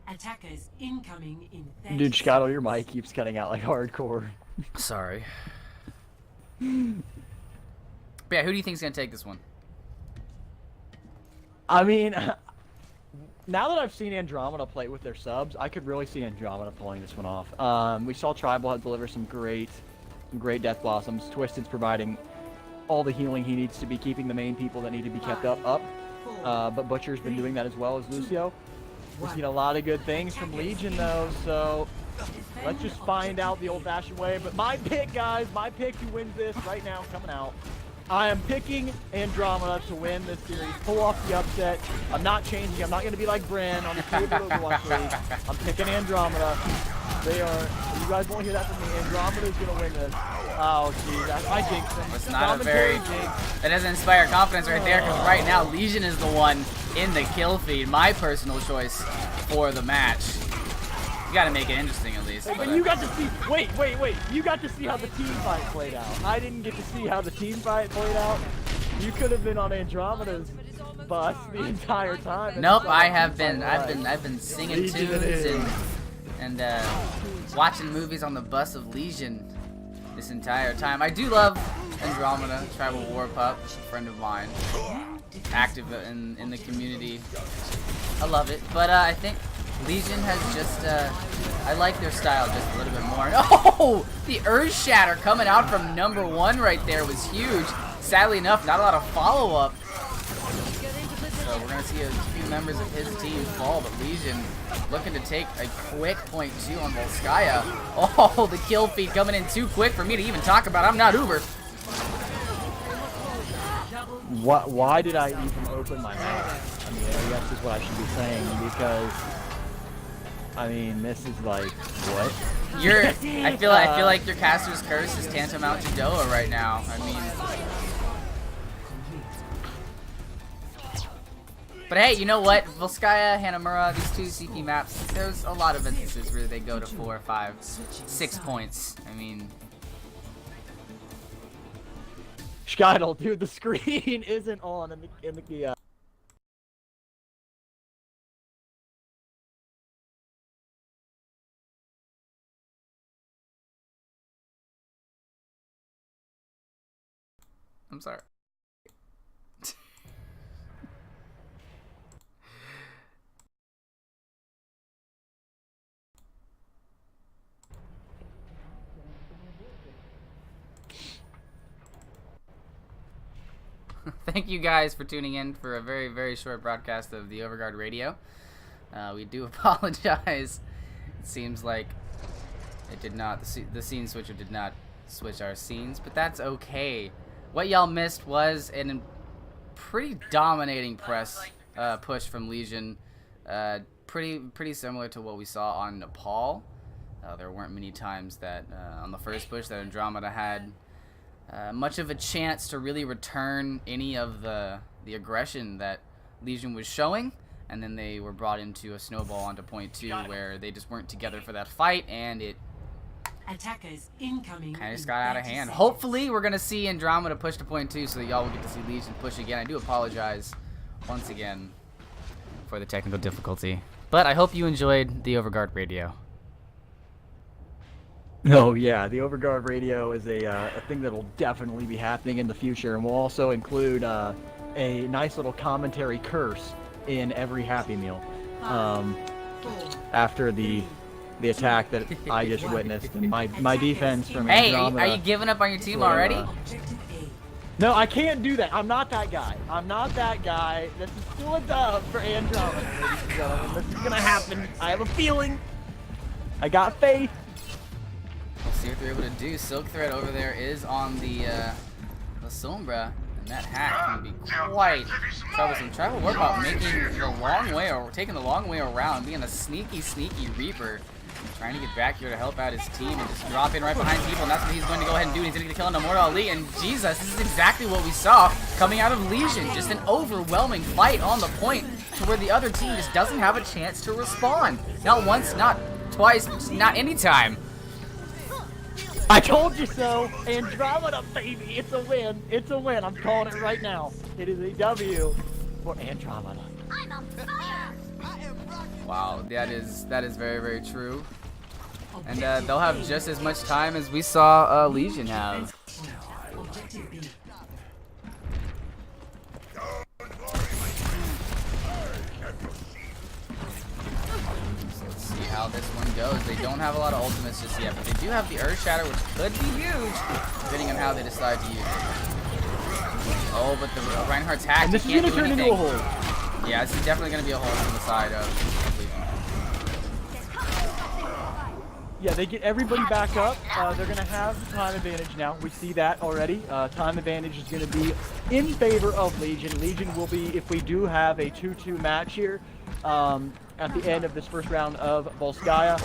Attackers incoming in 30 Dude, Scotto, your mic keeps cutting out like hardcore. Sorry. But yeah, who do you think's gonna take this one? I mean, now that I've seen Andromeda play with their subs, I could really see Andromeda pulling this one off. We saw Tribal deliver some great Death Blossoms. Twisted's providing all the healing he needs to be keeping the main people that need to be kept up. But Butcher's been doing that as well as Lucio. We've seen a lot of good things from Legion though, so let's just find out the old-fashioned way. But my pick, guys, my pick who wins this right now coming out. I am picking Andromeda to win this series, pull off the upset. I'm not changing. I'm not going to be like Bren on the table Overwatch League. I'm picking Andromeda. You guys won't hear that from me. Andromeda is going to win this. Oh, geez, I jinxed him. It's not a very... That doesn't inspire confidence right there, because right now Legion is the one in the kill feed. My personal choice for the match. You gotta make it interesting at least. Hey, but you got to see, wait. You got to see how the team fight played out. I didn't get to see how the team fight played out. You could have been on Andromeda's bus the entire time. Nope, I've been singing tunes and watching movies on the bus of Legion this entire time. I do love Andromeda, Tribal War Pup, friend of mine, active in the community. I love it, but I think Legion has just, I like their style just a little bit more. Oh, the Earth Shatter coming out from number 1 right there was huge. Sadly enough, not a lot of follow-up. So we're going to see a few members of his team fall, but Legion looking to take a quick .2 on Volskaya. Oh, the kill feed coming in too quick for me to even talk about. I'm not Uber. Why did I even open my mouth? I mean, I guess is what I should be saying, because I mean, this is like what? I feel like your caster's curse is tantamount to Doa right now. I mean, but hey, you know what? Volskaya, Hanamura, these two CP maps, there's a lot of instances where they go to 4, 5, 6 points. I mean, Scheitel, dude, the screen isn't on in the I'm sorry. Thank you guys for tuning in for a very, very short broadcast of the Overguard Radio. We do apologize. It seems like it did not, the scene switcher did not switch our scenes, but that's okay. What y'all missed was a pretty dominating push from Legion. Pretty similar to what we saw on Nepal. There weren't many times that on the first push that Andromeda had much of a chance to really return any of the aggression that Legion was showing, and then they were brought into a snowball onto .2 where they just weren't together for that fight, and it attackers incoming kind of just got out of hand. Hopefully we're gonna see Andromeda push to .2 so that y'all will get to see Legion push again. I do apologize once again for the technical difficulty, but I hope you enjoyed the Overguard Radio. Oh yeah, the Overguard Radio is a thing that will definitely be happening in the future, and we'll also include a nice little commentary curse in every Happy Meal after the attack that I just witnessed. And my defense from Hey, Andromeda are you giving up on your team already? No, I can't do that. I'm not that guy. I'm not that guy. This is still a dub for Andromeda, ladies and gentlemen. This is gonna happen. I have a feeling. I got faith. We'll see what they're able to do. Silk Thread over there is on the Sombra, and that hack can be quite troublesome. Tribal Warpot making the long way, or taking the long way around, being a sneaky Reaper, trying to get back here to help out his team and just drop in right behind people, and that's what he's going to go ahead and do. He's going to get the kill on Immortal Ali, and Jesus, this is exactly what we saw coming out of Legion. Just an overwhelming fight on the point to where the other team just doesn't have a chance to respond. Not once, not twice, not any time. I told you so. Andromeda, baby. It's a win. It's a win. I'm calling it right now. It is a W for Andromeda. I'm on fire! Wow, that is very true. And they'll have just as much time as we saw Legion have. Objective B. Let's see how this one goes. They don't have a lot of ultimates just yet, but they do have the Earth Shatter, which could be huge, depending on how they decide to use it. Oh, but the Reinhardt's hack, And this is can't going to do turn anything. into a hold. Yeah, this is definitely going to be a hold on the side of Legion. Yeah, they get everybody back up. They're going to have the time advantage now. We see that already. Time advantage is going to be in favor of Legion. Legion will be, if we do have a 2-2 match here, at the end of this first round of Volskaya,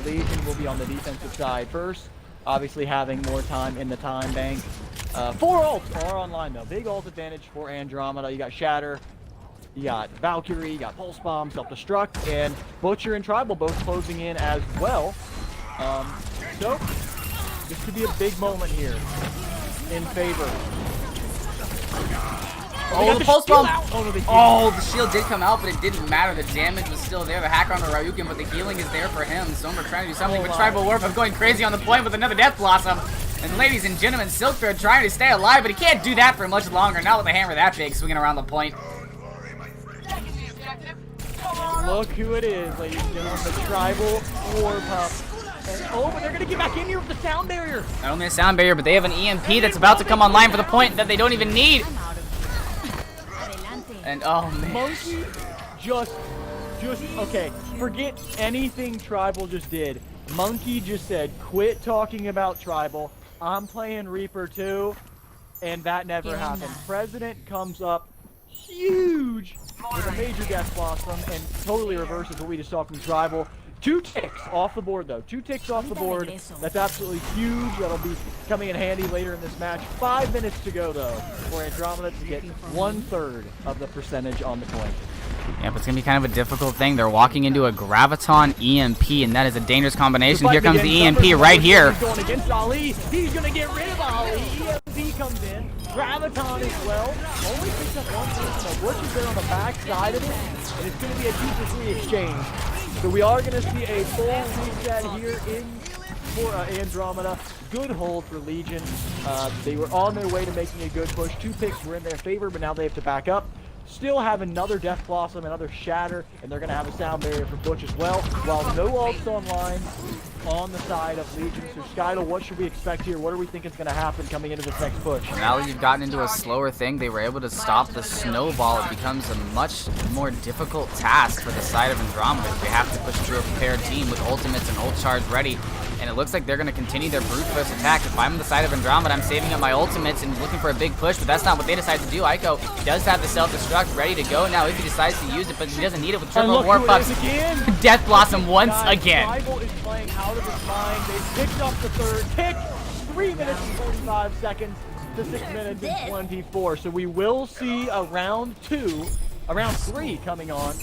Legion will be on the defensive side first, obviously having more time in the time bank. 4 ults are online though. Big ult advantage for Andromeda. You got Shatter, you got Valkyrie, you got Pulse Bomb, Self-Destruct, and Butcher and Tribal both closing in as well. So, this could be a big moment here in favor. Oh, the Pulse Bomb! Oh, no, The shield did come out, but it didn't matter. The damage was still there. The hack on the Ryukin, but the healing is there for him. Somber trying to do something, but Tribal Warpot going crazy on the point with another Death Blossom. And ladies and gentlemen, Silk Thread trying to stay alive, but he can't do that for much longer. Not with a hammer that big swinging around the point. Look who it is, ladies and gentlemen, the Tribal Warpot. And, but they're going to get back in here with the sound barrier. Not only a sound barrier, but they have an EMP that's about to come online for the point that they don't even need. And oh man. Monkey just, okay, forget anything Tribal just did. Monkey just said, quit talking about Tribal. I'm playing Reaper too. And that never happened. President comes up huge with a major Death Blossom and totally reverses what we just saw from Tribal. 2 ticks off the board though. 2 ticks off the board. That's absolutely huge. That'll be coming in handy later in this match. 5 minutes to go though for Andromeda to get 1/3 of the percentage on the point. Yeah, but it's going to be kind of a difficult thing. They're walking into a Graviton EMP, and that is a dangerous combination. Here comes the EMP right here. He's going against Ali. He's going to get rid of Ali. EMP comes in. Graviton as well. Only picks up one person. Bush is there on the back side of it, and it's going to be a 2-for-3 exchange. So we are going to see a full reset here for Andromeda. Good hold for Legion. They were on their way to making a good push. 2 picks were in their favor, but now they have to back up. Still have another Death Blossom, another Shatter, and they're going to have a sound barrier for Butch as well. While no ults online on the side of Legion. So Skydle, what should we expect here? What do we think is going to happen coming into this next push? Now that you've gotten into a slower thing, they were able to stop the snowball. It becomes a much more difficult task for the side of Andromeda. They have to push through a prepared team with ultimates and ult charge ready. And it looks like they're going to continue their brute force attack. If I'm on the side of Andromeda, I'm saving up my ultimates and looking for a big push, but that's not what they decide to do. Ico does have the self-destruct ready to go now if he decides to use it, but he doesn't need it with triple Warp Ups. Death Blossom once again. Tribal is playing out of his mind. They picked up the third tick. 3 minutes and 45 seconds to 6 minutes and 24. So we will see a round 3 coming on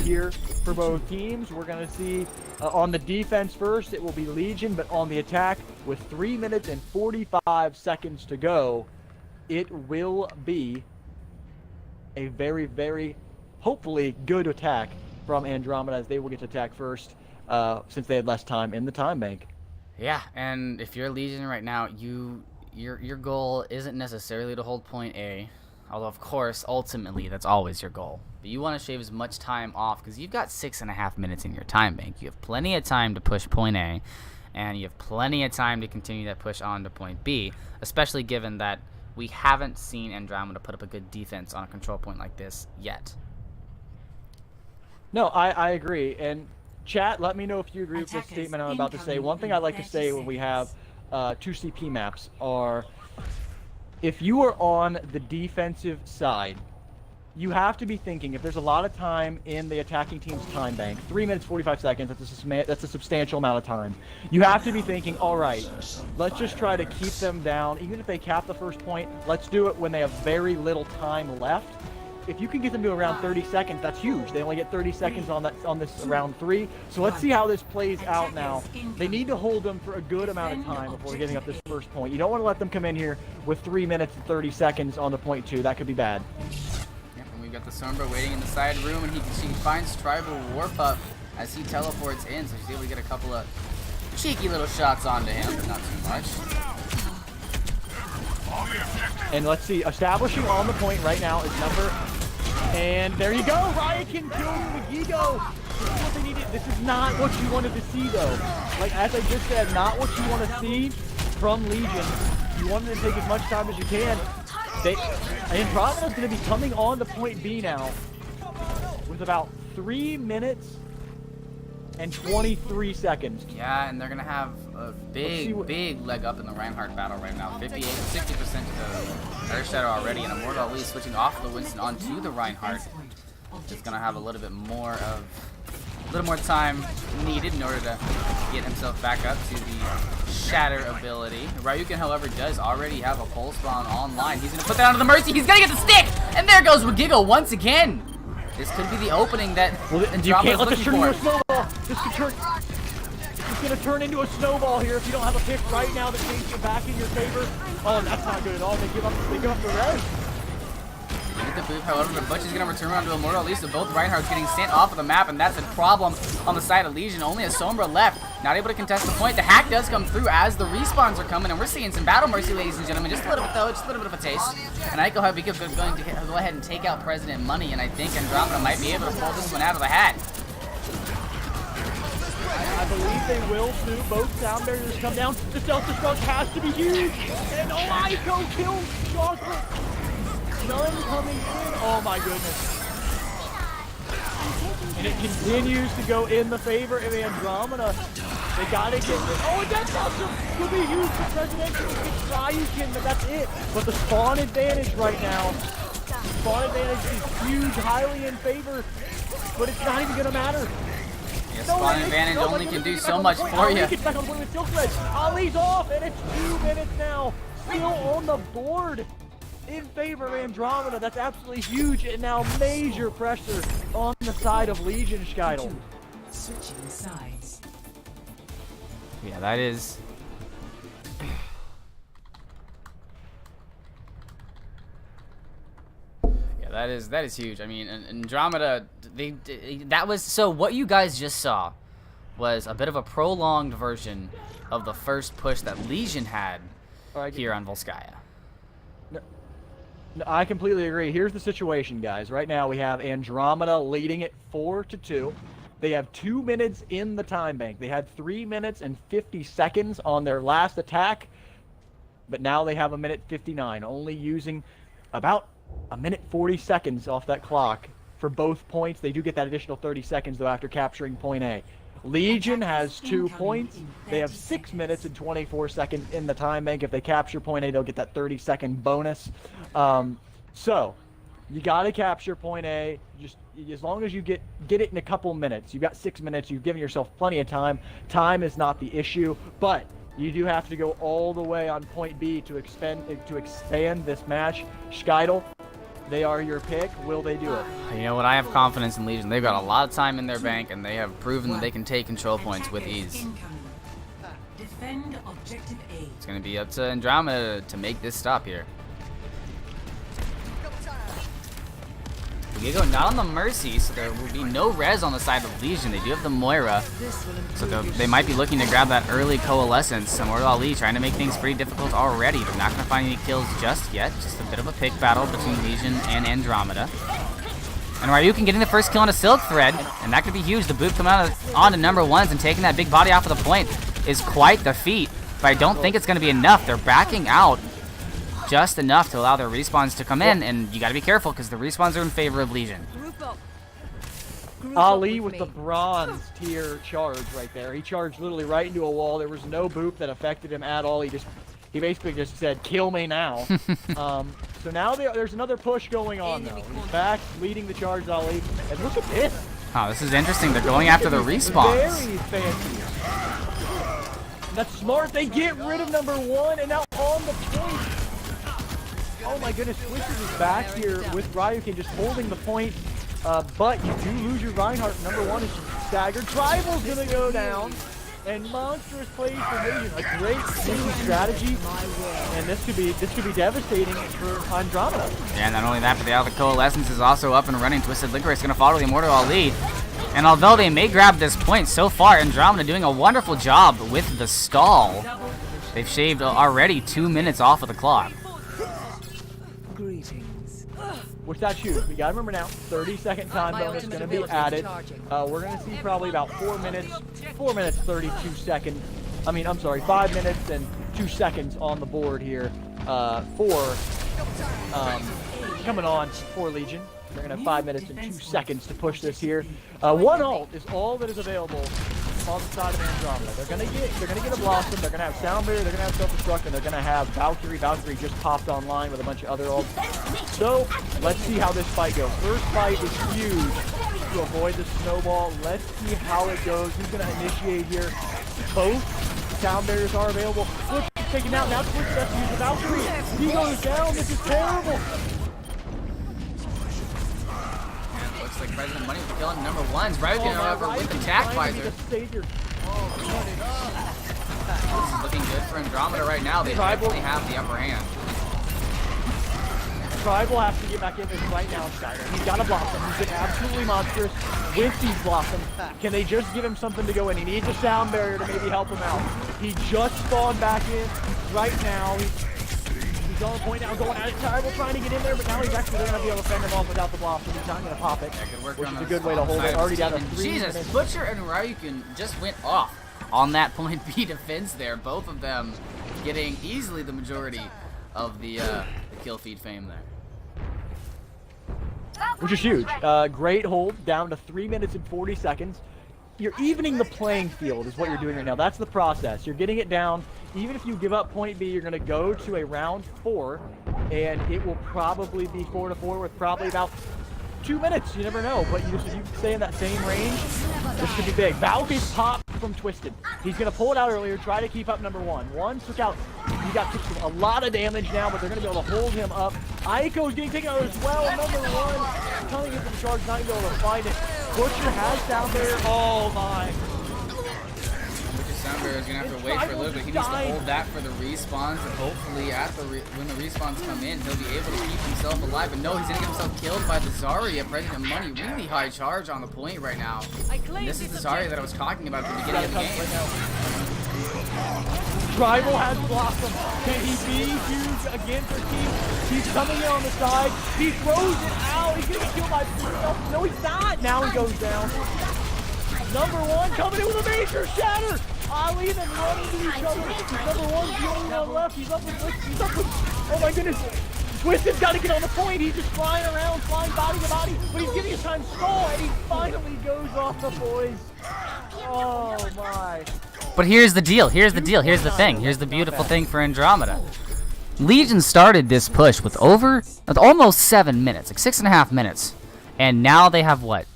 here for both teams. We're going to see on the defense first, it will be Legion, but on the attack with 3 minutes and 45 seconds to go, it will be a very, very hopefully good attack from Andromeda as they will get to attack first since they had less time in the time bank. Yeah, and if you're Legion right now, your goal isn't necessarily to hold point A. Although, of course, ultimately, that's always your goal. But you want to shave as much time off because you've got 6.5 minutes in your time bank. You have plenty of time to push point A, and you have plenty of time to continue that push on to point B, especially given that we haven't seen Andrometa put up a good defense on a control point like this yet. No, I agree. And chat, let me know if you agree with this statement I'm about to say. One thing I like to say when we have 2 CP maps are, if you are on the defensive side, you have to be thinking, if there's a lot of time in the attacking team's time bank, 3 minutes 45 seconds, that's a substantial amount of time. You have to be thinking, all right, let's just try to keep them down. Even if they cap the first point, let's do it when they have very little time left. If you can get them to around 30 seconds, that's huge. They only get 30 seconds on this round 3. So let's see how this plays out now. They need to hold them for a good amount of time before giving up this first point. You don't want to let them come in here with 3 minutes and 30 seconds on the point 2. That could be bad. We've got the Sombra waiting in the side room, and she finds Tribal Warp Up as he teleports in, so she's able to get a couple of cheeky little shots onto him, but not too much. And let's see, establishing on the point right now is number, and there you go, Ryakin kills Magigo. This is what they needed. This is not what you wanted to see, though. Like, as I just said, not what you want to see from Legion. You wanted to take as much time as you can. Andromeda's going to be coming on to point B now with about 3 minutes and 23 seconds. Yeah, and they're going to have a big leg up in the Reinhardt battle right now. 58, 60% to Earth Shadow already, and Immortal Ali switching off the Winston onto the Reinhardt. Just going to have a little bit more time needed in order to get himself back up to the Shatter ability. Ryukin, however, does already have a pole spawn online. He's going to put that onto the Mercy. He's going to get the stick! And there goes Magigo once again. This could be the opening that Andromeda's looking for. Snowball. This could turn... It's going to turn into a snowball here if you don't have a pick right now that changes it back in your favor. Oh, that's not good at all. They give up the res. Get the boot, however, but Butch is going to return around to Immortal Ali, so both Reinhardt's getting sent off of the map, and that's a problem on the side of Legion. Only a Sombra left, not able to contest the point. The hack does come through as the respawns are coming, and we're seeing some Battle Mercy, ladies and gentlemen. Just a little bit, though, just a little bit of a taste. And I going to go ahead and take out President Money, and I think Andrometa might be able to pull this one out of the hat. I believe they will too. Both sound barriers come down. The self-destruct has to be huge. And Ico kills Chocolate. None coming in. Oh my goodness. And it continues to go in the favor of Andrometa. They gotta get it. Oh, and that's awesome. Could be huge for Presidential. It's Ryukin, but that's it. But the spawn advantage right now. Spawn advantage is huge, highly in favor. But it's not even gonna matter. Yeah, spawn advantage only can do so much for you. Ali's off, and it's 2 minutes now. Still on the board in favor of Andrometa. That's absolutely huge, and now major pressure on the side of Legion Skeidel. Switching sides. Yeah, that is... That is huge. I mean, Andrometa, that was, so what you guys just saw was a bit of a prolonged version of the first push that Legion had here on Volskaya. No, I completely agree. Here's the situation, guys. Right now we have Andrometa leading it 4-2. They have 2 minutes in the time bank. They had 3 minutes and 50 seconds on their last attack, but now they have 1:59, only using about 1:40 seconds off that clock for both points. They do get that additional 30 seconds, though, after capturing point A. Legion has 2 points. They have 6 minutes and 24 seconds in the time bank. If they capture point A, they'll get that 30-second bonus. So you got to capture point A. Just as long as you get it in a couple minutes. You've got 6 minutes. You've given yourself plenty of time. Time is not the issue, but you do have to go all the way on point B to expand this match. Skeidel, they are your pick. Will they do it? You know what? I have confidence in Legion. They've got a lot of time in their bank, and they have proven that they can take control points with ease. Defend objective A. It's going to be up to Andromeda to make this stop here. Magigo not on the Mercy, so there will be no res on the side of Legion. They do have the Moira, so they might be looking to grab that early Coalescence. Immortal Ali trying to make things pretty difficult already. They're not going to find any kills just yet. Just a bit of a pick battle between Legion and Andrometa. And Ryukin getting the first kill on a Silk Thread, and that could be huge. The boot coming on to number ones and taking that big body off of the point is quite the feat, but I don't think it's going to be enough. They're backing out just enough to allow their respawns to come in, and you got to be careful because the respawns are in favor of Legion. Ali with the bronze tier charge right there. He charged literally right into a wall. There was no boop that affected him at all. He basically just said, "Kill me now." So now there's another push going on though. He's back leading the charge, Ali. And look at this. Oh, this is interesting. They're going after the respawns. Very fancy. That's smart. They get rid of number 1 and now on the point. Oh my goodness, Twisted is back here with Ryukin just holding the point. But you do lose your Reinhardt. Number 1 is staggered. Tribal's gonna go down. And Monstrous plays for Legion. A great sneaky strategy. And this could be devastating for Andrometa. Yeah, not only that, but the Alpha Coalescence is also up and running. Twisted Licorice going to follow the Immortal Ali. And although they may grab this point, so far Andrometa doing a wonderful job with the stall. They've shaved already 2 minutes off of the clock. With that shoot, we gotta remember now, 30-second time bonus is gonna be added. We're gonna see probably about 4 minutes 32 seconds. I mean, I'm sorry, 5 minutes and 2 seconds on the board here coming on for Legion. They're gonna have 5 minutes and 2 seconds to push this here. One ult is all that is available on the side of Andrometa. They're gonna get a Blossom, they're gonna have Sound Barrier, they're gonna have Self-Destruct, and they're gonna have Valkyrie. Valkyrie just popped online with a bunch of other ults. So, let's see how this fight goes. First fight is huge to avoid the snowball. Let's see how it goes. Who's gonna initiate here? Both Sound Barriers are available. Switch is taken out, now Switch has to use the Valkyrie. He goes down, this is terrible. Looks like President Money was killing number 1's. Ryukin, however, with the Tac Visor. This is looking good for Andrometa right now. They definitely have the upper hand. Tribal has to get back in this right now, Steiner. He's got a Blossom. He's been absolutely monstrous with these Blossoms. Can they just give him something to go in? He needs a Sound Barrier to maybe help him out. He just spawned back in right now. He's on the point now, going at it. Tribal trying to get in there, but now he's actually going to be able to fend him off without the Blossom. He's not going to pop it, which is a good way to hold it. Already down to 3 Jesus, minutes. Butcher and Ryukin just went off on that point B defense there. Both of them getting easily the majority of the kill feed fame there. Which is huge. Great hold, down to 3 minutes and 40 seconds. You're evening the playing field is what you're doing right now. That's the process. You're getting it down. Even if you give up point B, you're going to go to a round 4, and it will probably be 4-4 with probably about 2 minutes. You never know, but if you stay in that same range, this could be big. Valky's popped from Twisted. He's going to pull it out earlier, try to keep up number 1. One took out, he got a lot of damage now, but they're going to be able to hold him up. Aiko's getting taken out as well. Number 1, trying to get the charge, not going to be able to find it. Butcher has down there. Oh my. Sound Barrier is going to have to wait for a little bit. He needs to hold that for the respawns, and hopefully when the respawns come in, he'll be able to keep himself alive. But no, he's going to get himself killed by the Zarya. President Money, really high charge on the point right now. And this is the Zarya that I was talking about at the beginning of the game. Tribal has Blossom. Can he be huge again for Team? He's coming in on the side. He throws it out. He's going to get killed by himself. No, he's not. Now he goes down. Number 1 coming in with a major shatter. Ali then running to each other. Number 1's the only one left. He's up with, oh my goodness. Twisted's got to get on the point. He's just flying around, flying body to body, but he's giving his time stall, and he finally goes off the boys. Oh my. But here's the deal. Here's the thing. Here's the beautiful thing for Andrometa. Legion started this push with almost 7 minutes, like 6.5 minutes. And now they have what?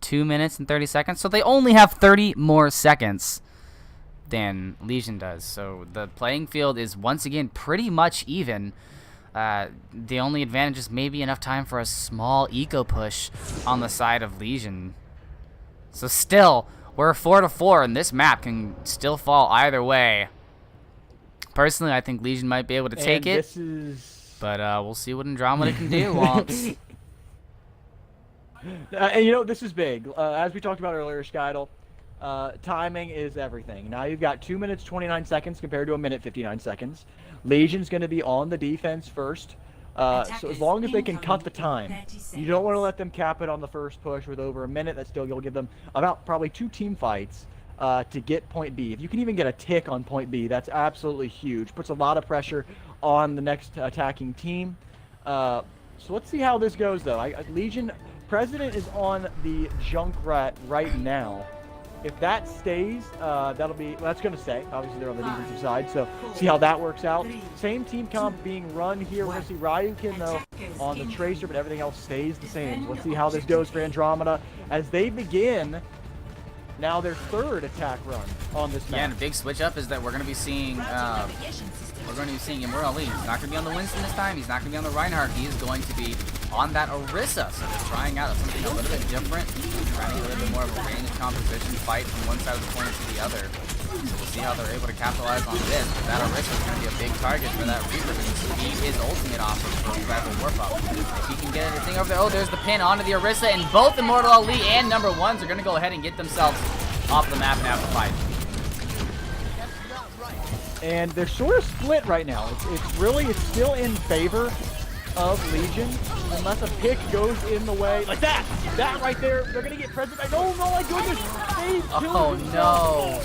2 minutes and 30 seconds? So they only have 30 more seconds than Legion does. So the playing field is once again pretty much even. The only advantage is maybe enough time for a small eco push on the side of Legion. So still, we're 4-4, and this map can still fall either way. Personally, I think Legion might be able to take it, but we'll see what Andrometa can do. Womps. And you know, this is big. As we talked about earlier, Skydel, timing is everything. Now you've got 2 minutes 29 seconds compared to 1 minute 59 seconds. Legion's going to be on the defense first. So as long as they can cut the time, you don't want to let them cap it on the first push with over a minute. That still you'll give them about probably 2 team fights to get point B. If you can even get a tick on point B, that's absolutely huge. Puts a lot of pressure on the next attacking team. So let's see how this goes, though. Legion President is on the Junkrat right now. If that stays, that's going to stay. Obviously, they're on the defensive side, so see how that works out. Same team comp being run here. We're going to see Ryukin, though, on the Tracer, but everything else stays the same. So let's see how this goes for Andrometa as they begin now their third attack run on this map. Yeah, and a big switch up is that we're going to be seeing Immortal Lee. He's not going to be on the Winston this time. He's not going to be on the Reinhardt. He is going to be on that Orisa. So they're trying out something a little bit different. Trying to get a little bit more of a range composition fight from one side of the point to the other. So we'll see how they're able to capitalize on this. But that Orisa is going to be a big target for that Reaper because he is ultimate off of Fragile Warp Up. If he can get anything over there. Oh, there's the pin onto the Orisa, and both Immortal Ali and number ones are going to go ahead and get themselves off the map and have to fight. And they're sort of split right now. It's still in favor of Legion, unless a pick goes in the way like that. That right there, they're gonna get President. Oh no, my goodness! Oh no!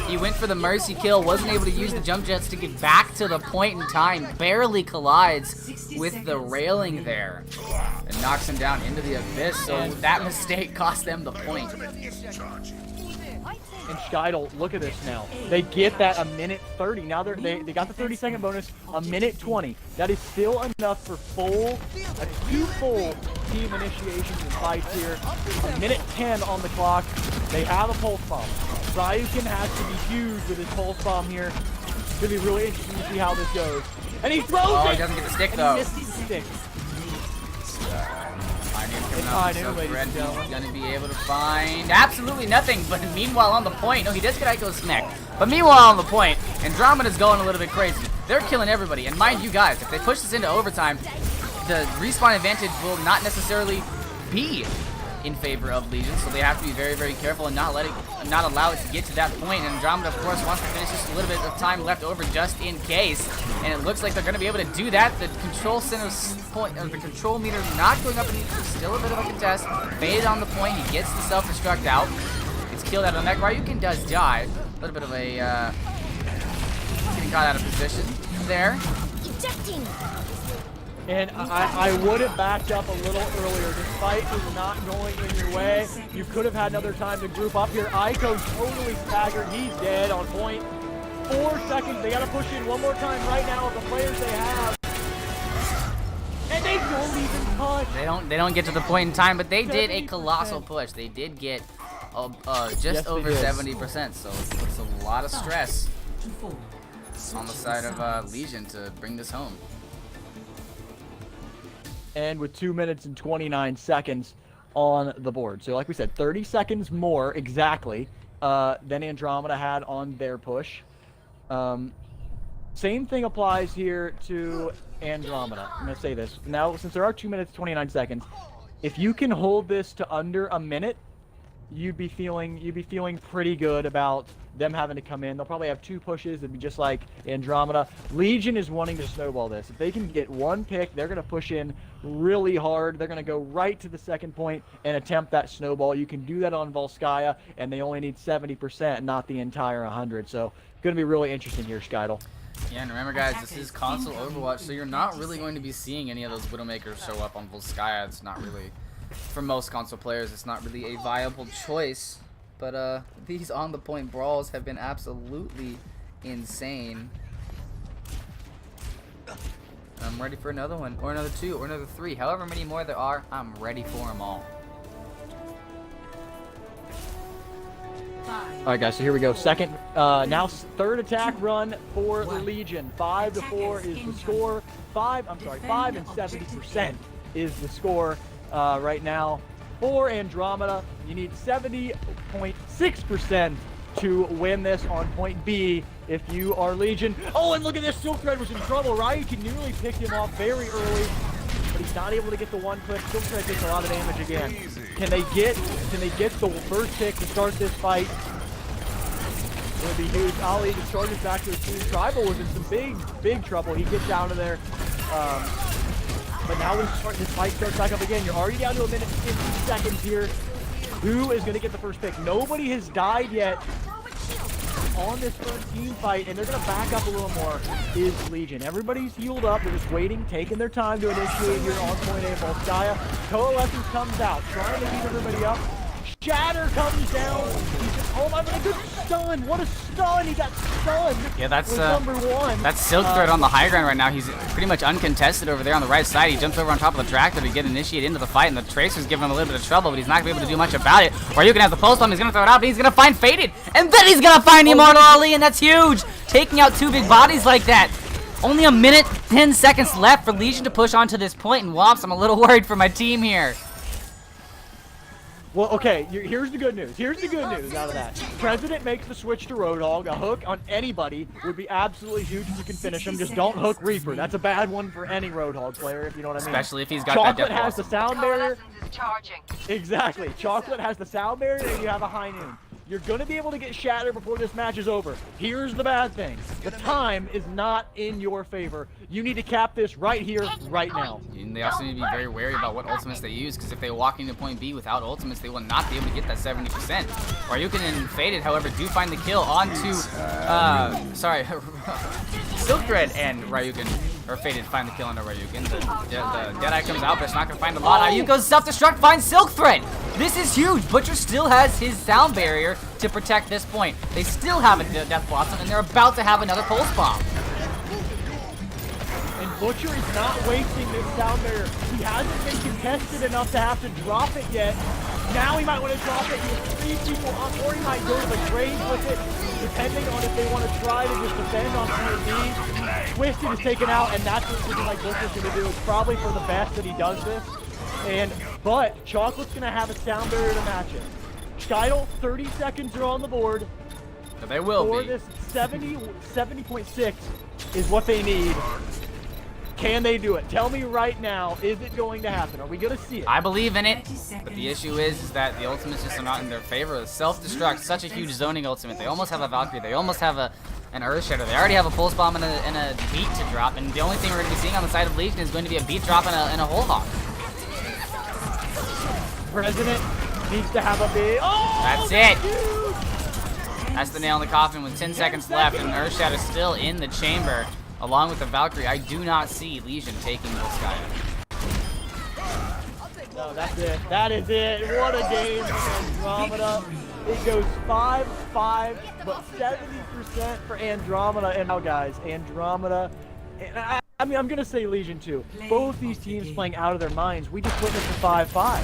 He went for the mercy kill, wasn't able to use the jump jets to get back to the point in time. Barely collides with the railing there, and knocks him down into the abyss. So that mistake cost them the point. And Scheidel, look at this now. They get that a minute 30. Now they got the 30-second bonus, a minute 20. That is still enough for two full team initiations and fights here. A minute 10 on the clock. They have a pulse bomb. Ryukin has to be huge with his pulse bomb here. It's gonna be really interesting to see how this goes. And he throws it! Oh, he doesn't get the stick though. He misses the stick. He's gonna be able to find absolutely nothing, but meanwhile on the point, no, he does get Ico's neck, but meanwhile on the point, Andromeda's going a little bit crazy. They're killing everybody, and mind you guys, if they push this into overtime, the respawn advantage will not necessarily be in favor of Legion, so they have to be very, very careful and not allow it to get to that point. And Andromeda, of course, wants to finish just a little bit of time left over just in case, and it looks like they're going to be able to do that. The control center point, the control meter not going up, and still a bit of a contest. Faded on the point, he gets the self-destruct out. It's killed out of the mech. Ryukin does die. A little bit of a getting caught out of position there. Ejecting. And I would have backed up a little earlier. This fight is not going in your way. You could have had another time to group up here. Ico's totally staggered. He's dead on point. 4 seconds. They got to push in one more time right now with the players they have. And they don't even touch. They don't get to the point in time, but they did a colossal push. They did get just over 70%. So it's a lot of stress on the side of Legion to bring this home. And with 2 minutes and 29 seconds on the board. So like we said, 30 seconds more exactly than Andromeda had on their push. Same thing applies here to Andromeda. I'm going to say this. Now, since there are 2 minutes, 29 seconds, if you can hold this to under a minute, you'd be feeling pretty good about them having to come in. They'll probably have 2 pushes. It'd be just like Andromeda. Legion is wanting to snowball this. If they can get 1 pick, they're going to push in really hard. They're going to go right to the second point and attempt that snowball. You can do that on Volskaya, and they only need 70%, not the entire 100. So going to be really interesting here, Scheidel. Yeah, and remember, guys, this is console Overwatch, so you're not really going to be seeing any of those Widowmakers show up on Volskaya. It's not really, for most console players, it's not really a viable choice. But these on-the-point brawls have been absolutely insane. I'm ready for another one, or another 2, or another 3. However many more there are, I'm ready for them all. All right, guys, so here we go. Second, now third attack run for the Legion. 5-4 is the score. 5 and 70% is the score right now. For Andromeda, you need 70.6% to win this on point B if you are Legion. Oh, and look at this. Silk Thread was in trouble. Ryukin nearly picked him off very early, but he's not able to get the 1 click. Silk Thread takes a lot of damage again. Can they get the first pick to start this fight? It would be huge. Ali just charges back to his team. Tribal was in some big trouble. He gets out of there. But now this fight starts back up again. You're already down to a minute and 50 seconds here. who is going to get the first pick. Nobody has died yet on this first team fight, and they're going to back up a little more, is Legion. Everybody's healed up. They're just waiting, taking their time to initiate here on point A. Volskaya. Coalescence comes out, trying to beat everybody up. Shatter comes down. Oh my god, a good stun. What a stun. He got stunned. Yeah, that's number one. That's Silk Thread on the high ground right now. He's pretty much uncontested over there on the right side. He jumps over on top of the tractor to get initiated into the fight, and the Tracer's giving him a little bit of trouble, but he's not going to be able to do much about it. Ryukin has the pulse bomb. He's going to throw it out, but he's going to find Faded, and then he's going to find Immortal Ali, and that's huge. Taking out two big bodies like that. Only a minute, 10 seconds left for Legion to push on to this point, and Wops, I'm a little worried for my team here. Well, okay, here's the good news. Here's the good news out of that. President makes the switch to Roadhog. A hook on anybody would be absolutely huge if you can finish him. Just don't hook Reaper. That's a bad one for any Roadhog player, if you know what I mean. Especially if he's got Chocolate that death has the blossom. sound barrier. Exactly. Chocolate has the sound barrier, and you have a high noon. You're going to be able to get Shatter before this match is over. Here's the bad thing. The time is not in your favor. You need to cap this right here, right now. And they also need to be very wary about what ultimates they use, because if they walk into point B without ultimates, they will not be able to get that 70%. Ryukin and Faded, however, do find the kill onto, Silk Thread and Ryukin, or Faded find the kill onto Ryukin. The Deadeye comes out, but it's not going to find a lot. Ayuko's self-destruct finds Silk Thread. This is huge. Butcher still has his sound barrier to protect this point. They still have a Death Blossom, and they're about to have another Pulse Bomb. And Butcher is not wasting this sound barrier. He hasn't been contested enough to have to drop it yet. Now he might want to drop it. He has 3 people up, or he might go to the grave with it, depending on if they want to try to just defend on point B. Twisted is taken out, and that's what something like Butcher's going to do. It's probably for the best that he does this. But Chocolate's going to have a sound barrier to match it. Skydle, 30 seconds are on the board. So they will for be. This 70.6 is what they need. Can they do it? Tell me right now, is it going to happen? Are we going to see it? I believe in it, but the issue is that the ultimates just are not in their favor. The self-destruct, such a huge zoning ultimate. They almost have a Valkyrie. They almost have an Earth Shatter. They already have a Pulse Bomb and a Beat to drop, and the only thing we're going to be seeing on the side of Legion is going to be a Beat drop and a Whole Hawk. President needs to have a big... Oh! That's it. That's the nail in the coffin with 10 seconds left, and Earth Shatter still in the chamber. Along with the Valkyrie, I do not see Legion taking Volskaya. No, that's it. That is it. What a game for Andrometa. It goes 5-5, but 70% for Andrometa. And now, guys, Andrometa. And I mean, I'm going to say Legion too. Both these teams playing out of their minds. We just witnessed a 5-5.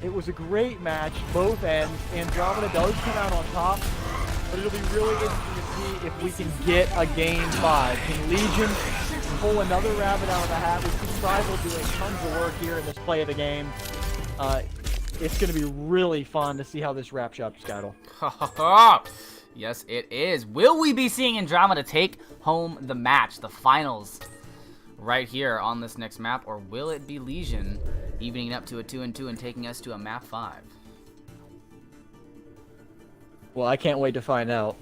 It was a great match, both ends. Andrometa does come out on top, but it'll be really interesting to see if we can get a game 5. Can Legion pull another rabbit out of the hat? We see Tribal doing tons of work here in this play of the game. It's going to be really fun to see how this wraps up, Skydle. Yes, it is. Will we be seeing Andromeda take home the match, the finals, right here on this next map, or will it be Legion evening up to a 2-2 and taking us to a map 5? Well, I can't wait to find out.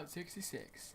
Route 66.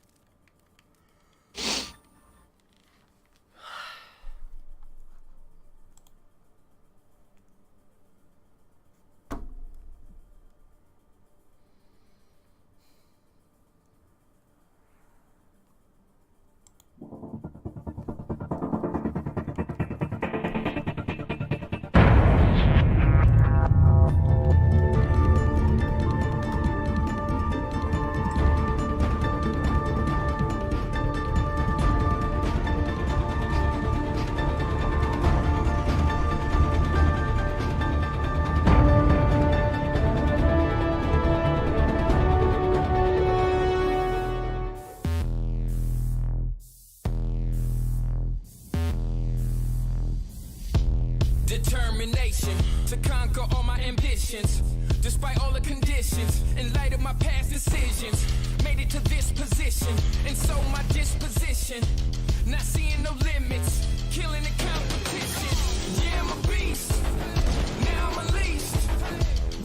Determination to conquer all my ambitions, despite all the conditions. In light of my past decisions, made it to this position, and so my disposition, not seeing no limits, killing the competition. Yeah, I'm a beast. Now I'm unleashed,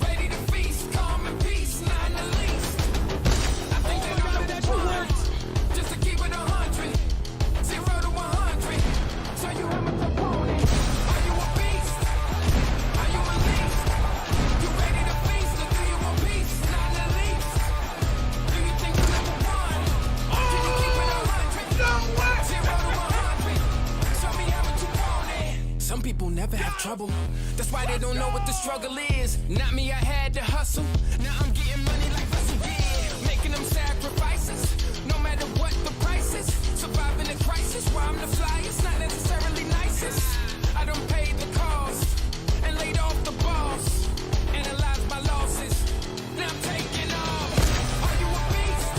ready to feast, calm and peace, not in the least. I think that I'm the one, just to keep it 100, 0 to 100. Tell you I'm a proponent. Are you a beast? Are you unleashed? You ready to feast, or do you want peace, not in the least? Do you think you're number one? Can you keep it 100? No way! 0 to 100. Show me how much you want it. Some people never have trouble. That's why they don't know what the struggle is. Not me, I had to hustle. Now I'm getting money like Russell did. Making them sacrifices, no matter what the price is. Surviving the crisis, why I'm the flyest, not necessarily nicest. I done paid the cost and laid off the boss. Analyzed my losses, now I'm taking off. Are you a beast?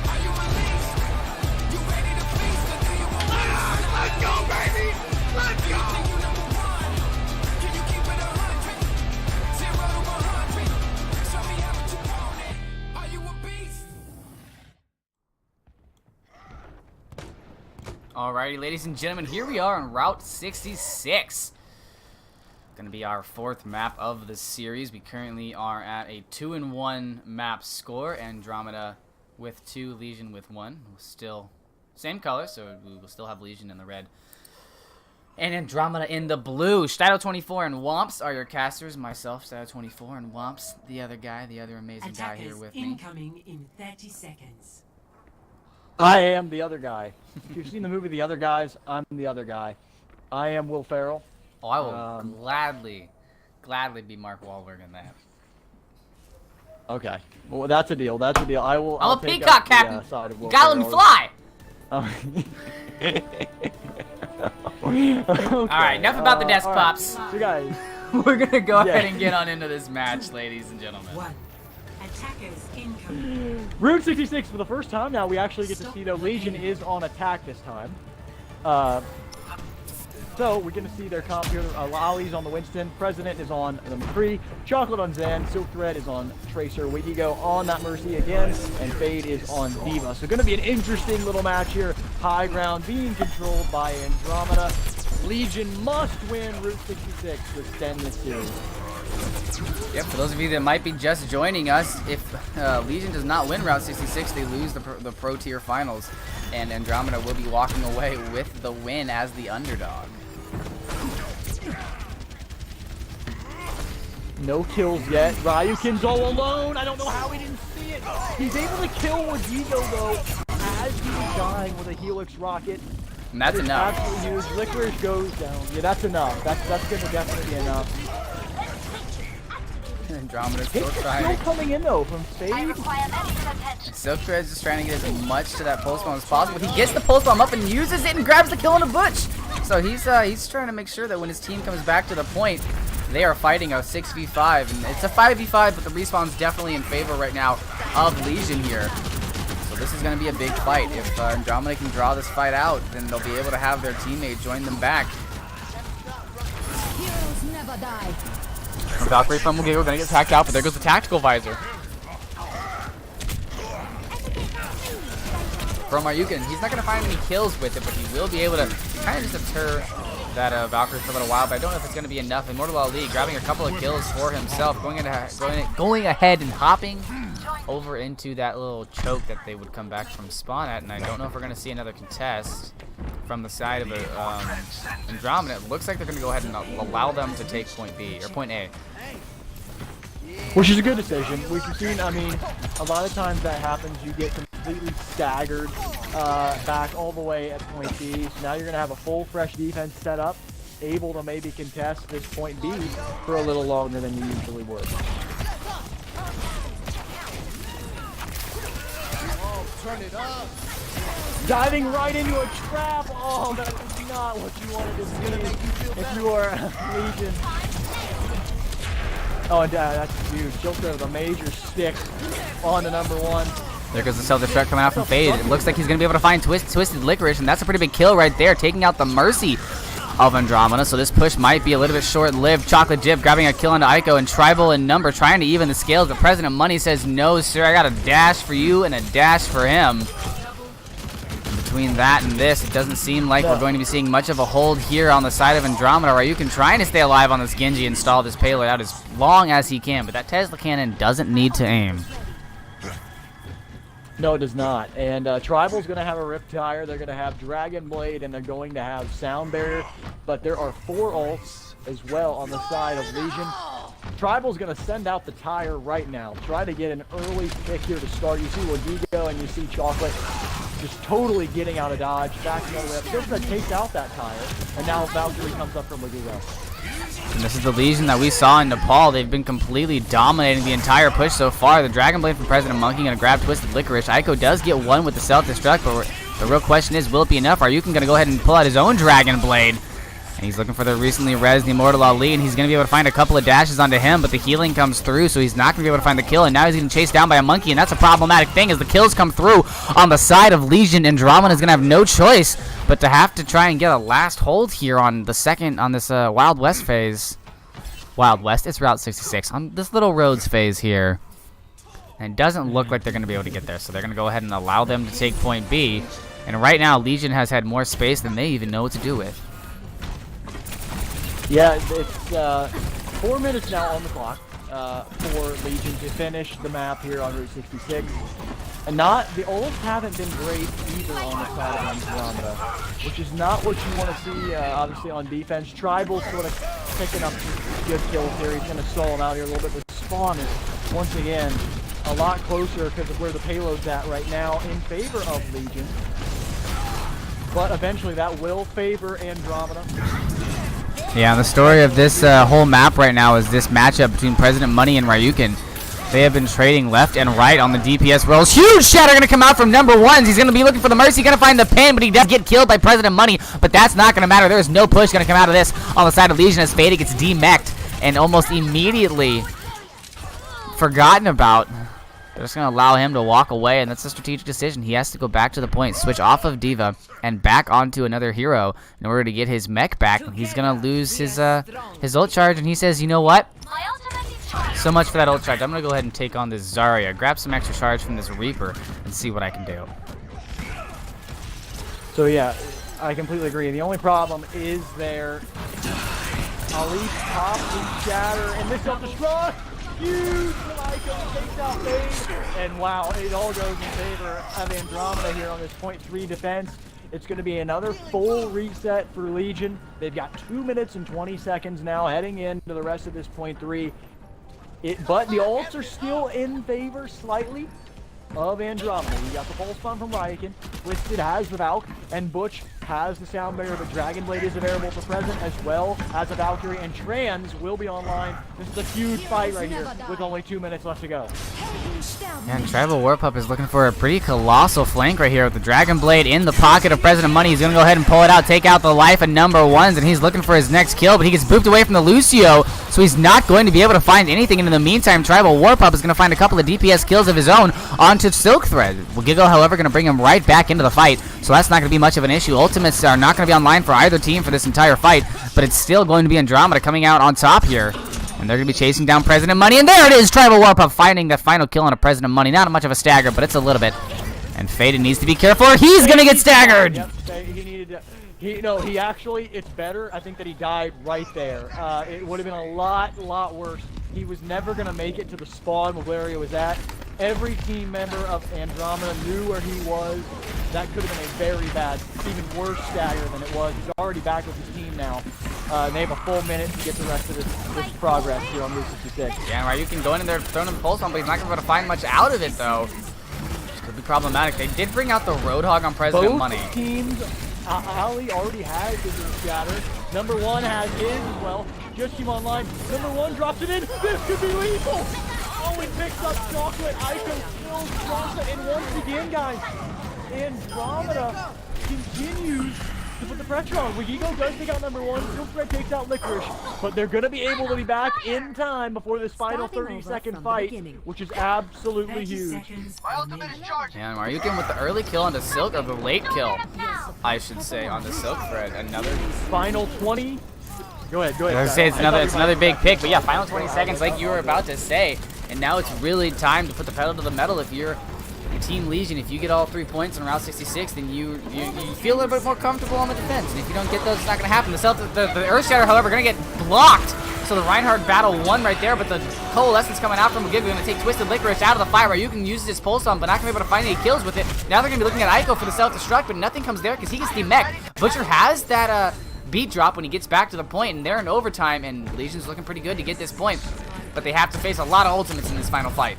Are you unleashed? You ready to feast, or do you want peace? Let's go, baby! Let's go! Think you number one? Can you keep it 100? 0 to 100. Show me how much you want it. Are you a beast? Alrighty, ladies and gentlemen, here we are on Route 66. Gonna be our 4th map of the series. We currently are at a 2-1 map score. Andrometa with 2, Legion with 1. Still same color, so we will still have Legion in the red and Andrometa in the blue. Shadow24 and Womps are your casters. Myself, Shadow24, and Womps, the other guy, the other amazing guy here Attackers with me. incoming in 30 seconds. I am the other guy. If you've seen the movie The Other Guys, I'm the other guy. I am Will Ferrell. Oh, I will gladly be Mark Wahlberg in that. Okay. Well, that's a deal. That's a deal. I'll I'm a take peacock, up Captain. The, side of Will Gotta let me Ferrell. fly. Okay. Alright, enough about the desk all right. pops. So guys, We're gonna go Yeah. ahead and get on into this match, ladies and gentlemen. 1. Attackers incoming. Route 66 for the first time now we actually get to see the Legion is on attack this time. So we're going to see their comp here. Ali's on the Winston, President is on the McCree, Chocolate on Zen, Silk Thread is on Tracer, Wigigo on that Mercy again, and Fade is on Diva. So going to be an interesting little match here. High ground being controlled by Andrometa. Legion must win Route 66 to extend this series. Yep, for those of you that might be just joining us, if Legion does not win Route 66, they lose the Pro Tier Finals, and Andromeda will be walking away with the win as the underdog. No kills yet. Ryukin's all alone. I don't know how he didn't see it. He's able to kill Wigigo though as he's dying with a Helix rocket. And that's That is enough. absolutely huge. Licorice goes down. Yeah, that's enough. That's gonna definitely be enough. Andromeda's still Hits trying. still coming in though from I Fade. require medical attention. Silk Thread's just trying to get as much to that pulse bomb as possible. He gets the pulse bomb up and uses it and grabs the kill on a Butch. So he's trying to make sure that when his team comes back to the point, they are fighting a 6v5. And it's a 5v5, but the respawn's definitely in favor right now of Legion here. So this is going to be a big fight. If Andromeda can draw this fight out, then they'll be able to have their teammate join them back. Heroes never die. Valkyrie from Wigigo going to get tacked out, but there goes the tactical visor. From Ryukin, he's not going to find any kills with it, but he will be able to kind of just deter that Valkyrie for a little while, but I don't know if it's going to be enough. Immortal Ali grabbing a couple of kills for himself, going ahead and hopping over into that little choke that they would come back from spawn at, and I don't know if we're going to see another contest from the side of Andromeda. It looks like they're going to go ahead and allow them to take point B, or point A. Which is a good decision. We've seen, I mean, a lot of times that happens. You get completely staggered back all the way at point B. So now you're going to have a full, fresh defense set up, able to maybe contest this point B for a little longer than you usually would. Turn it up. Diving right into a trap. Oh, that is not what you wanted to see if you are Legion. Oh, and that's huge. She'll throw the major stick on to number 1. There goes the self-destruct coming out from Fade. It looks like he's going to be able to find Twisted Licorice, and that's a pretty big kill right there, taking out the Mercy of Andromeda. So this push might be a little bit short-lived. Chocolate Jib grabbing a kill onto Aiko, and Tribal and Number trying to even the scales. The President Money says, no, sir, I got a dash for you and a dash for him. Between that and this, it doesn't seem like we're going to be seeing much of a hold here on the side of Andromeda. Ryukin trying to stay alive on this Genji and stall this payload out as long as he can, but that Tesla cannon doesn't need to aim. No, it does not. And Tribal's going to have a Riptire. They're going to have Dragon Blade, and they're going to have Sound Barrier. But there are 4 ults as well on the side of Legion. Tribal's going to send out the tire right now. Try to get an early pick here to start. You see Wadigo and you see Chocolate just totally getting out of dodge, backing all the way up. Just takes out that tire, and now Valkyrie comes up from Wadigo. And this is the Legion that we saw in Nepal. They've been completely dominating the entire push so far. The Dragon Blade from President Monkey going to grab Twisted Licorice. Aiko does get one with the self-destruct, but the real question is, will it be enough? Ryukin going to go ahead and pull out his own Dragon Blade. And he's looking for the recently rezzed Immortal Ali, and he's going to be able to find a couple of dashes onto him, but the healing comes through, so he's not going to be able to find the kill, and now he's getting chased down by a monkey, and that's a problematic thing as the kills come through on the side of Legion. Andromeda is going to have no choice but to have to try and get a last hold here on the second, on this Wild West phase. Wild West, it's Route 66, on this little roads phase here. And it doesn't look like they're going to be able to get there, so they're going to go ahead and allow them to take point B. And right now, Legion has had more space than they even know what to do with. Yeah, it's 4 minutes now on the clock for Legion to finish the map here on Route 66. And the ults haven't been great either on the side of Andromeda, which is not what you want to see, obviously, on defense. Tribal sort of picking up some good kills here. He's going to stall him out here a little bit. The spawn is, once again, a lot closer because of where the payload's at right now in favor of Legion. But eventually that will favor Andromeda. Yeah, the story of this whole map right now is this matchup between President Money and Ryukin. They have been trading left and right on the DPS rolls. Huge shatter going to come out from number 1. He's going to be looking for the Mercy, going to find the pin, but he does get killed by President Money. But that's not going to matter. There is no push going to come out of this on the side of Legion as Fade gets demeched and almost immediately forgotten about. They're just going to allow him to walk away, and that's a strategic decision. He has to go back to the point, switch off of D.Va, and back onto another hero in order to get his mech back. He's going to lose his ult charge, and he says, you know what? So much for that ult charge. I'm going to go ahead and take on this Zarya, grab some extra charge from this Reaper, and see what I can do. So yeah, I completely agree. The only problem is there. Ali's pop, we shatter, and this self-destruct! Huge from Aiko, takes out Fade, and wow, it all goes in favor of Andromeda here on this point 3 defense. It's going to be another full reset for Legion. They've got 2 minutes and 20 seconds now heading into the rest of this point 3. But the ults are still in favor slightly of Andromeda. We got the pulse bomb from Ryukin, Twisted has the Valk, and Butch has the Sound Barrier, but Dragon Blade is available for present as well as a Valkyrie, and Trans will be online. This is a huge fight right here with only 2 minutes left to go. And Tribal Warpup is looking for a pretty colossal flank right here with the Dragon Blade in the pocket of President Money. He's going to go ahead and pull it out, take out the life of number 1s, and he's looking for his next kill, but he gets booped away from the Lucio, so he's not going to be able to find anything. And in the meantime, Tribal Warpup is going to find a couple of DPS kills of his own onto Silk Thread. Wadigo, however, going to bring him right back into the fight, so that's not going to be much of an issue. Ultimates are not going to be online for either team for this entire fight, but it's still going to be Andromeda coming out on top here. And they're going to be chasing down President Money, and there it is! Tribal Warpup finding that final kill on a President Money. Not much of a stagger, but it's a little bit. And Faded needs to be careful, or he's going to get staggered! Yep, He actually, it's better, I think, that he died right there. It would have been a lot worse. He was never going to make it to the spawn where he was at. Every team member of Andromeda knew where he was. That could have been a very bad, even worse stagger than it was. He's already back with his team now. And they have a full minute to get the rest of this progress here on Route 66. Yeah, right, you can go in there throwing him the pulse on, but he's not going to be able to find much out of it, though. Could be problematic. They did bring out the Roadhog on President Both Money. teams, Ali already has his scatter. Number 1 has his as well. Just came online. Number 1 drops it in. This could be lethal. Oh, it picks up Chocolate. Ico kills Chocolate. And once again, guys, Andromeda continues to put the pressure on. Wigigo does take out number 1. Silkthread takes out Licorice. But they're going to be able to be back in time before this final 30-second fight, which is absolutely 30 huge. seconds. And Maryukin with the early kill on the Silk, or the late kill, I should say, on the Silk Thread. Another Final 20. Go ahead. I was gonna say it's another big pick, but yeah, final 20 seconds, like you were about to say, and now it's really time to put the pedal to the metal. If you're Team Legion, if you get all 3 points in Route 66, then you feel a little bit more comfortable on the defense. And if you don't get those, it's not gonna happen. The Earthshatter, however, gonna get blocked. So the Reinhardt battle won right there, but the Coalescence coming out from Wigigo gonna take Twisted Licorice out of the fight, where you can use his pulse on, but not gonna be able to find any kills with it. Now they're gonna be looking at Ico for the self-destruct, but nothing comes there because he gets demech. Butcher has that beat drop when he gets back to the point, and they're in overtime, and Legion's looking pretty good to get this point, but they have to face a lot of ultimates in this final fight.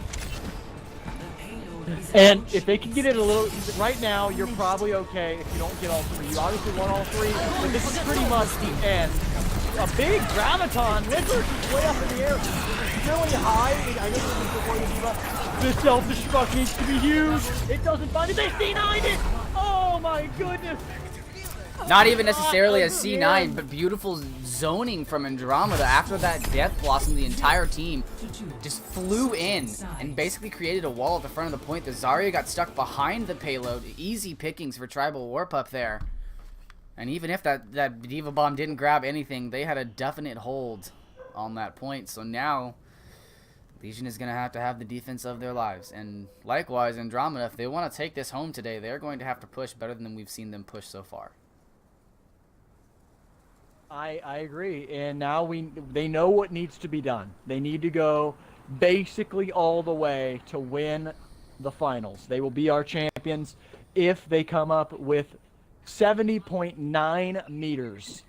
And if they can get it a little, right now you're probably okay if you don't get all 3. You obviously want all 3, but this is pretty much the end. A big graviton, Licorice is way up in the air. It's really high. I guess it's before the debuff. The self-destruct needs to be huge. It doesn't find it. They C9'd it. Oh my goodness. Not even necessarily a C9, but beautiful zoning from Andromeda. After that Death Blossom, the entire team just flew in and basically created a wall at the front of the point. The Zarya got stuck behind the payload. Easy pickings for Tribal Warp up there. And even if that Diva Bomb didn't grab anything, they had a definite hold on that point. So now Legion is going to have the defense of their lives. And likewise, Andromeda, if they want to take this home today, they're going to have to push better than we've seen them push so far. I agree, and now they know what needs to be done. They need to go basically all the way to win the finals. They will be our champions if they come up with 70.9 meters.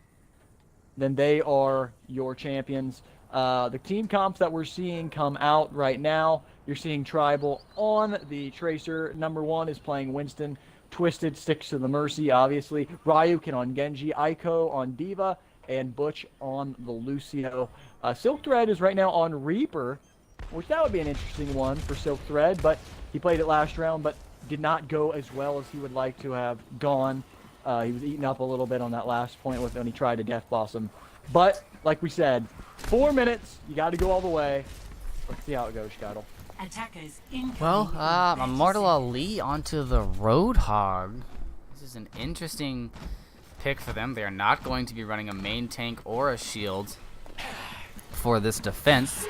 Then they are your champions. The team comps that we're seeing come out right now, you're seeing Tribal on the Tracer. Number 1 is playing Winston. Twisted sticks to the Mercy, obviously. Ryukin on Genji. Ico on Diva. And Butch on the Lucio. Silk Thread is right now on Reaper, which that would be an interesting one for Silk Thread, but he played it last round, but did not go as well as he would like to have gone. He was eaten up a little bit on that last point when he tried to Death Blossom. But, like we said, 4 minutes, you got to go all the way. Let's see how it goes, Shuttle. Attackers incoming. Well, Immortal Ali onto the Roadhog. This is an interesting pick for them. They are not going to be running a main tank or a shield for this defense,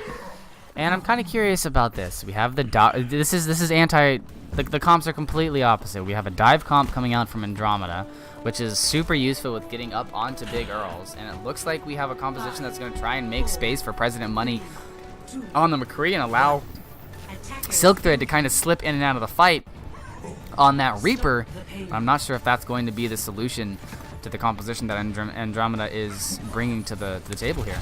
and I'm kind of curious about this. We have the this is anti. The comps are completely opposite. We have a dive comp coming out from Andromeda, which is super useful with getting up onto big Earls, and it looks like we have a composition that's going to try and make space for President Money on the McCree and allow Silk Thread to kind of slip in and out of the fight on that Reaper. I'm not sure if that's going to be the solution to the composition that Andromeda is bringing to the table here.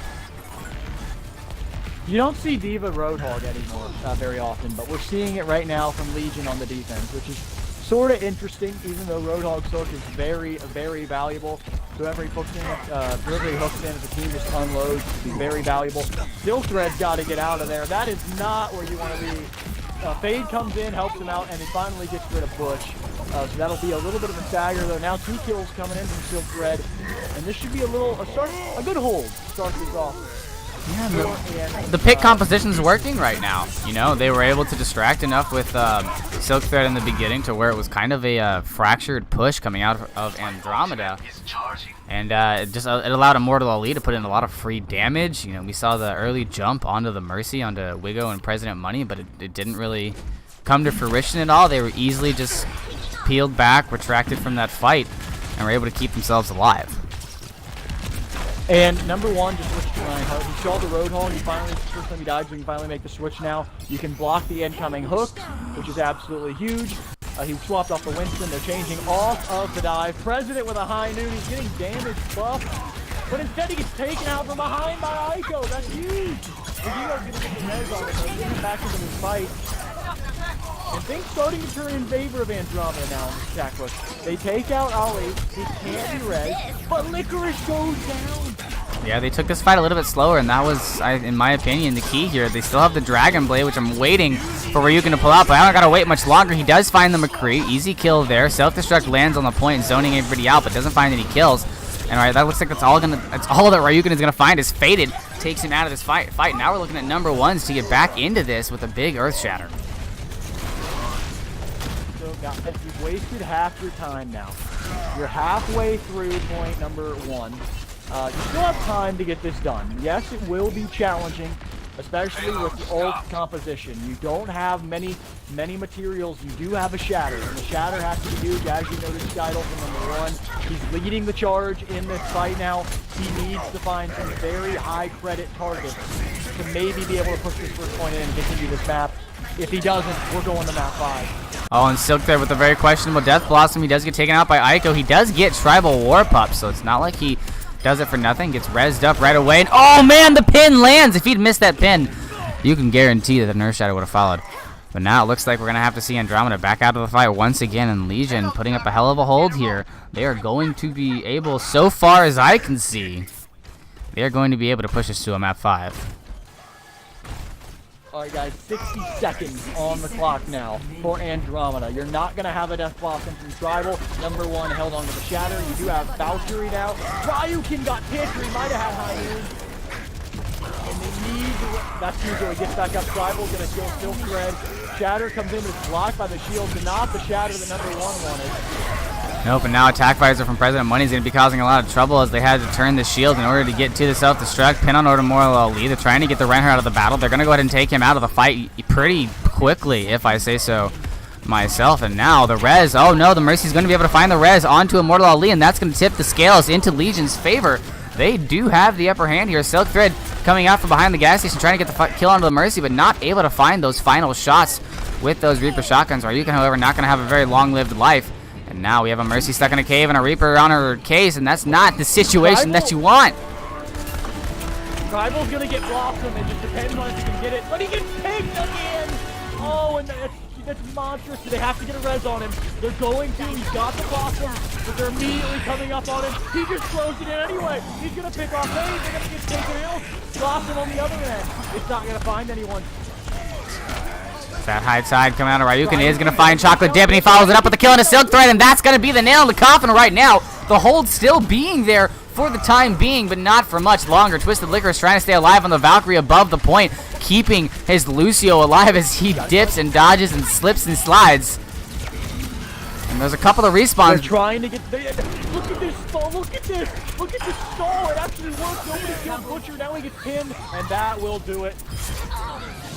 You don't see Diva Roadhog anymore very often, but we're seeing it right now from Legion on the defense, which is sort of interesting, even though Roadhog's hook is very, very valuable. Whoever he hooks in, if the team just unloads, it'd be very valuable. Silk Thread's got to get out of there. That is not where you want to be. Fade comes in, helps him out, and he finally gets rid of Butch. So that'll be a little bit of a stagger, though. Now 2 kills coming in from Silk Thread, and this should be a good hold to start this off. Yeah, the pick composition's working right now. You know, they were able to distract enough with Silk Thread in the beginning to where it was kind of a fractured push coming out of Andromeda. And it allowed Immortal Ali to put in a lot of free damage. You know, we saw the early jump onto the Mercy, onto Wigo and President Money, but it didn't really come to fruition at all. They were easily just peeled back, retracted from that fight. and were able to keep themselves alive. And number one just switched to Reinhardt. He saw the Roadhog. He finally, it's the first time he died, so he can finally make the switch now. You can block the incoming hooks, which is absolutely huge. He swapped off the Winston. They're changing off of the dive. President with a high noon. He's getting damage buff. But instead he gets taken out from behind by Ico. That's huge. Vegito's going to get the res on him. He's getting back into this fight. And things starting to turn in favor of Andromeda now in this attack push. They take out Ali. He can't be res. But Licorice goes down. Yeah, they took this fight a little bit slower, and that was, in my opinion, the key here. They still have the Dragon Blade, which I'm waiting for Ryukin to pull out, but I don't gotta wait much longer. He does find the McCree. Easy kill there. Self-destruct lands on the point, zoning everybody out, but doesn't find any kills. And right, that looks like that's all that Ryukin is gonna find is Faded. Takes him out of this fight. Now we're looking at number ones to get back into this with a big Earth Shatter. So guys, you've wasted half your time now. You're halfway through point number one. You still have time to get this done. Yes, it will be challenging, especially with the ult composition. You don't have many materials. You do have a Shatter, and the Shatter has to be used, as you noted, Skydol from number one. He's leading the charge in this fight now. He needs to find some very high credit targets to maybe be able to push this first point in and continue this map. If he doesn't, we're going to map 5. Oh, and Silk there with a very questionable Death Blossom. He does get taken out by Ico. He does get Tribal War Pup, so it's not like he does it for nothing. Gets rezzed up right away. And oh man, the pin lands. If he'd missed that pin, you can guarantee that the Nerf Shadow would have followed. But now it looks like we're going to have to see Andromeda back out of the fight once again. And Legion putting up a hell of a hold here. They are going to be able, so far as I can see, they are going to be able to push us to a map 5. Alright guys, 60 seconds on the clock now for Andromeda. You're not going to have a Death Blossom from Tribal. Number one held on to the Shatter. You do have Valkyrie now. Ryukin got picked, or he might have had high noon. And they need to, that's usually he gets back up. Tribal's going to kill Silk Thread. Shatter comes in, but it's blocked by the shield, but not the Shatter that number one wanted. Nope, and now Attack Visor from President Money is going to be causing a lot of trouble as they had to turn the shield in order to get to the self-destruct. Pin on Mortal Ali. They're trying to get the Reinhardt out of the battle. They're going to go ahead and take him out of the fight pretty quickly, if I say so myself. And now the res. Oh no, the Mercy's going to be able to find the res onto Immortal Ali, and that's going to tip the scales into Legion's favor. They do have the upper hand here. Silk Thread coming out from behind the gas station, trying to get the kill onto the Mercy, but not able to find those final shots with those Reaper shotguns. Ryukin, however, not going to have a very long-lived life. And now we have a Mercy stuck in a cave and a Reaper on her case, and that's not the situation that you want. Tribal's gonna get Blossom, it just depends on if he can get it, but he gets picked again! Oh, and that's monstrous, so they have to get a res on him. They're going to, he's got the Blossom, but they're immediately coming up on him. He just throws it in anyway. He's gonna pick off Hayes, they're gonna get taken out. Blossom on the other end. It's not gonna find anyone. That high side coming out of Ryukin is going to find Chocolate Dip, and he follows it up with a kill and a Silk Thread, and that's going to be the nail in the coffin right now. The hold still being there for the time being, but not for much longer. Twisted Liquor is trying to stay alive on the Valkyrie above the point, keeping his Lucio alive as he dips and dodges and slips and slides. And there's a couple of respawns. They're trying to get... Look at this stall, look at this! Look at this stall, it actually worked. Nobody killed Butcher, now he gets pinned, and that will do it.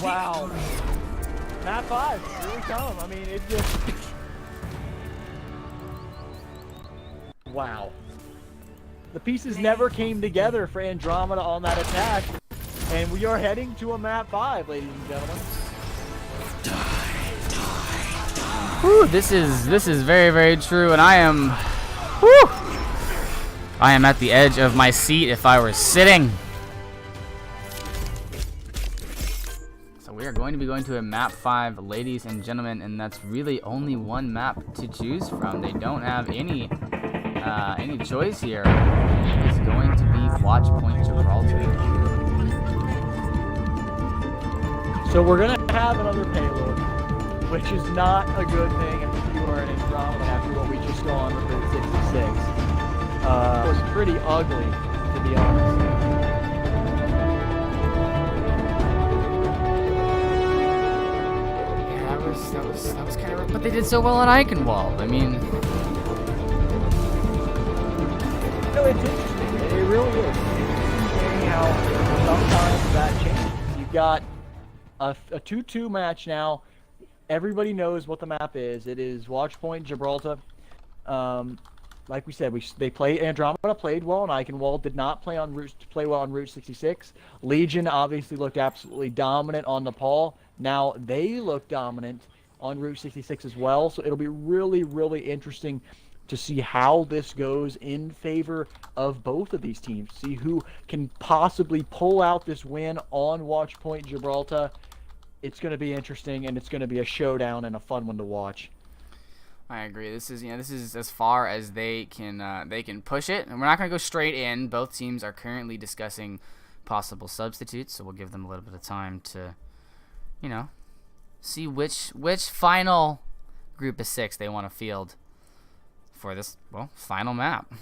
Wow. Map 5, here we come. I mean, it just... Wow. The pieces never came together for Andromeda on that attack. And we are heading to a map 5, ladies and gentlemen. Whew, this is very, very true, and I am... Whew, I am at the edge of my seat if I were sitting. We are going to be going to a map 5, ladies and gentlemen, and that's really only one map to choose from. They don't have any choice here. It's going to be Watch Point Gibraltar. So we're gonna have another payload, which is not a good thing if you are an Andromeda after what we just saw on the 66. It was pretty ugly, to be honest. That was kind of rough, but they did so well on Eichenwald. I mean, no, it's interesting. It really is. It's interesting how sometimes that changes. You've got a 2-2 match now. Everybody knows what the map is. It is Watch Point Gibraltar. like we said, they played Andromeda played well on Eichenwald, did not play well on Route 66. Legion obviously looked absolutely dominant on Nepal. Now they look dominant on Route 66 as well. So it'll be really, really interesting to see how this goes in favor of both of these teams. See who can possibly pull out this win on Watchpoint Gibraltar. It's going to be interesting, and it's going to be a showdown and a fun one to watch. I agree. This is as far as they can push it, and we're not going to go straight in. Both teams are currently discussing possible substitutes, so we'll give them a little bit of time to, see which final group of 6 they want to field for this final map.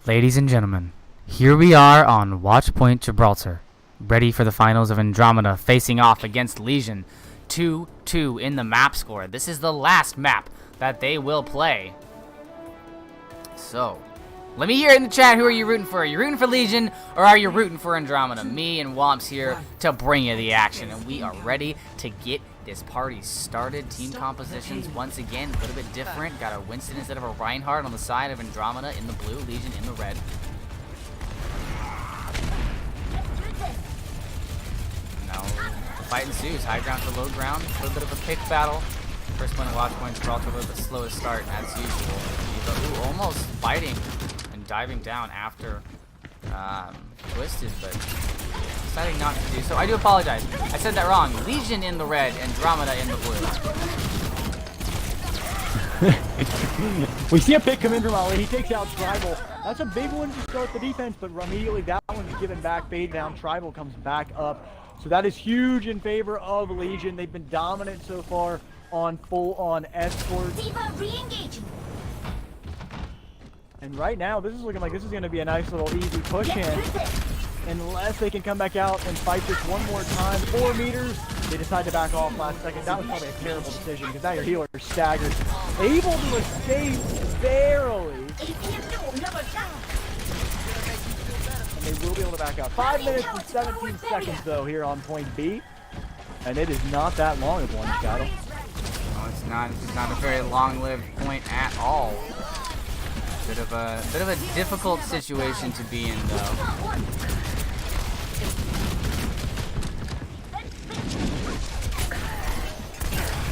Ladies and gentlemen, here we are on Watchpoint Gibraltar, ready for the finals of Andrometa, facing off against Legion. 2-2 in the map score. This is the last map that they will play. So, Let me hear in the chat, who are you rooting for? Are you rooting for Legion, or are you rooting for Andromeda? Me and Womp's here to bring you the action, and we are ready to get this party started. Team compositions, once again, a little bit different. Got a Winston instead of a Reinhardt on the side of Andromeda in the blue, Legion in the red. Now, the fight ensues. High ground to low ground. A little bit of a pick battle. First point of watch points brought to a little bit slowest start, as usual. Ooh, almost fighting and diving down after Twisted, but deciding not to do so. I do apologize. I said that wrong. Legion in the red, Andromeda in the blue. We see a pick come in from Ali. He takes out Tribal. That's a big one to start the defense, but immediately that one's given back. Fade down. Tribal comes back up. So that is huge in favor of Legion. They've been dominant so far on full-on escort. D.Va re-engaging. And right now, this is looking like this is going to be a nice little easy push in. Unless they can come back out and fight this one more time. 4 meters. They decide to back off last second. That was probably a terrible decision because now your healer is staggered. Able to escape barely. And they will be able to back out. 5 minutes and 17 seconds though here on point B. And it is not that long of one, Shadow. No, it's not. It's not a very long-lived point at all. Bit of a difficult situation to be in, though.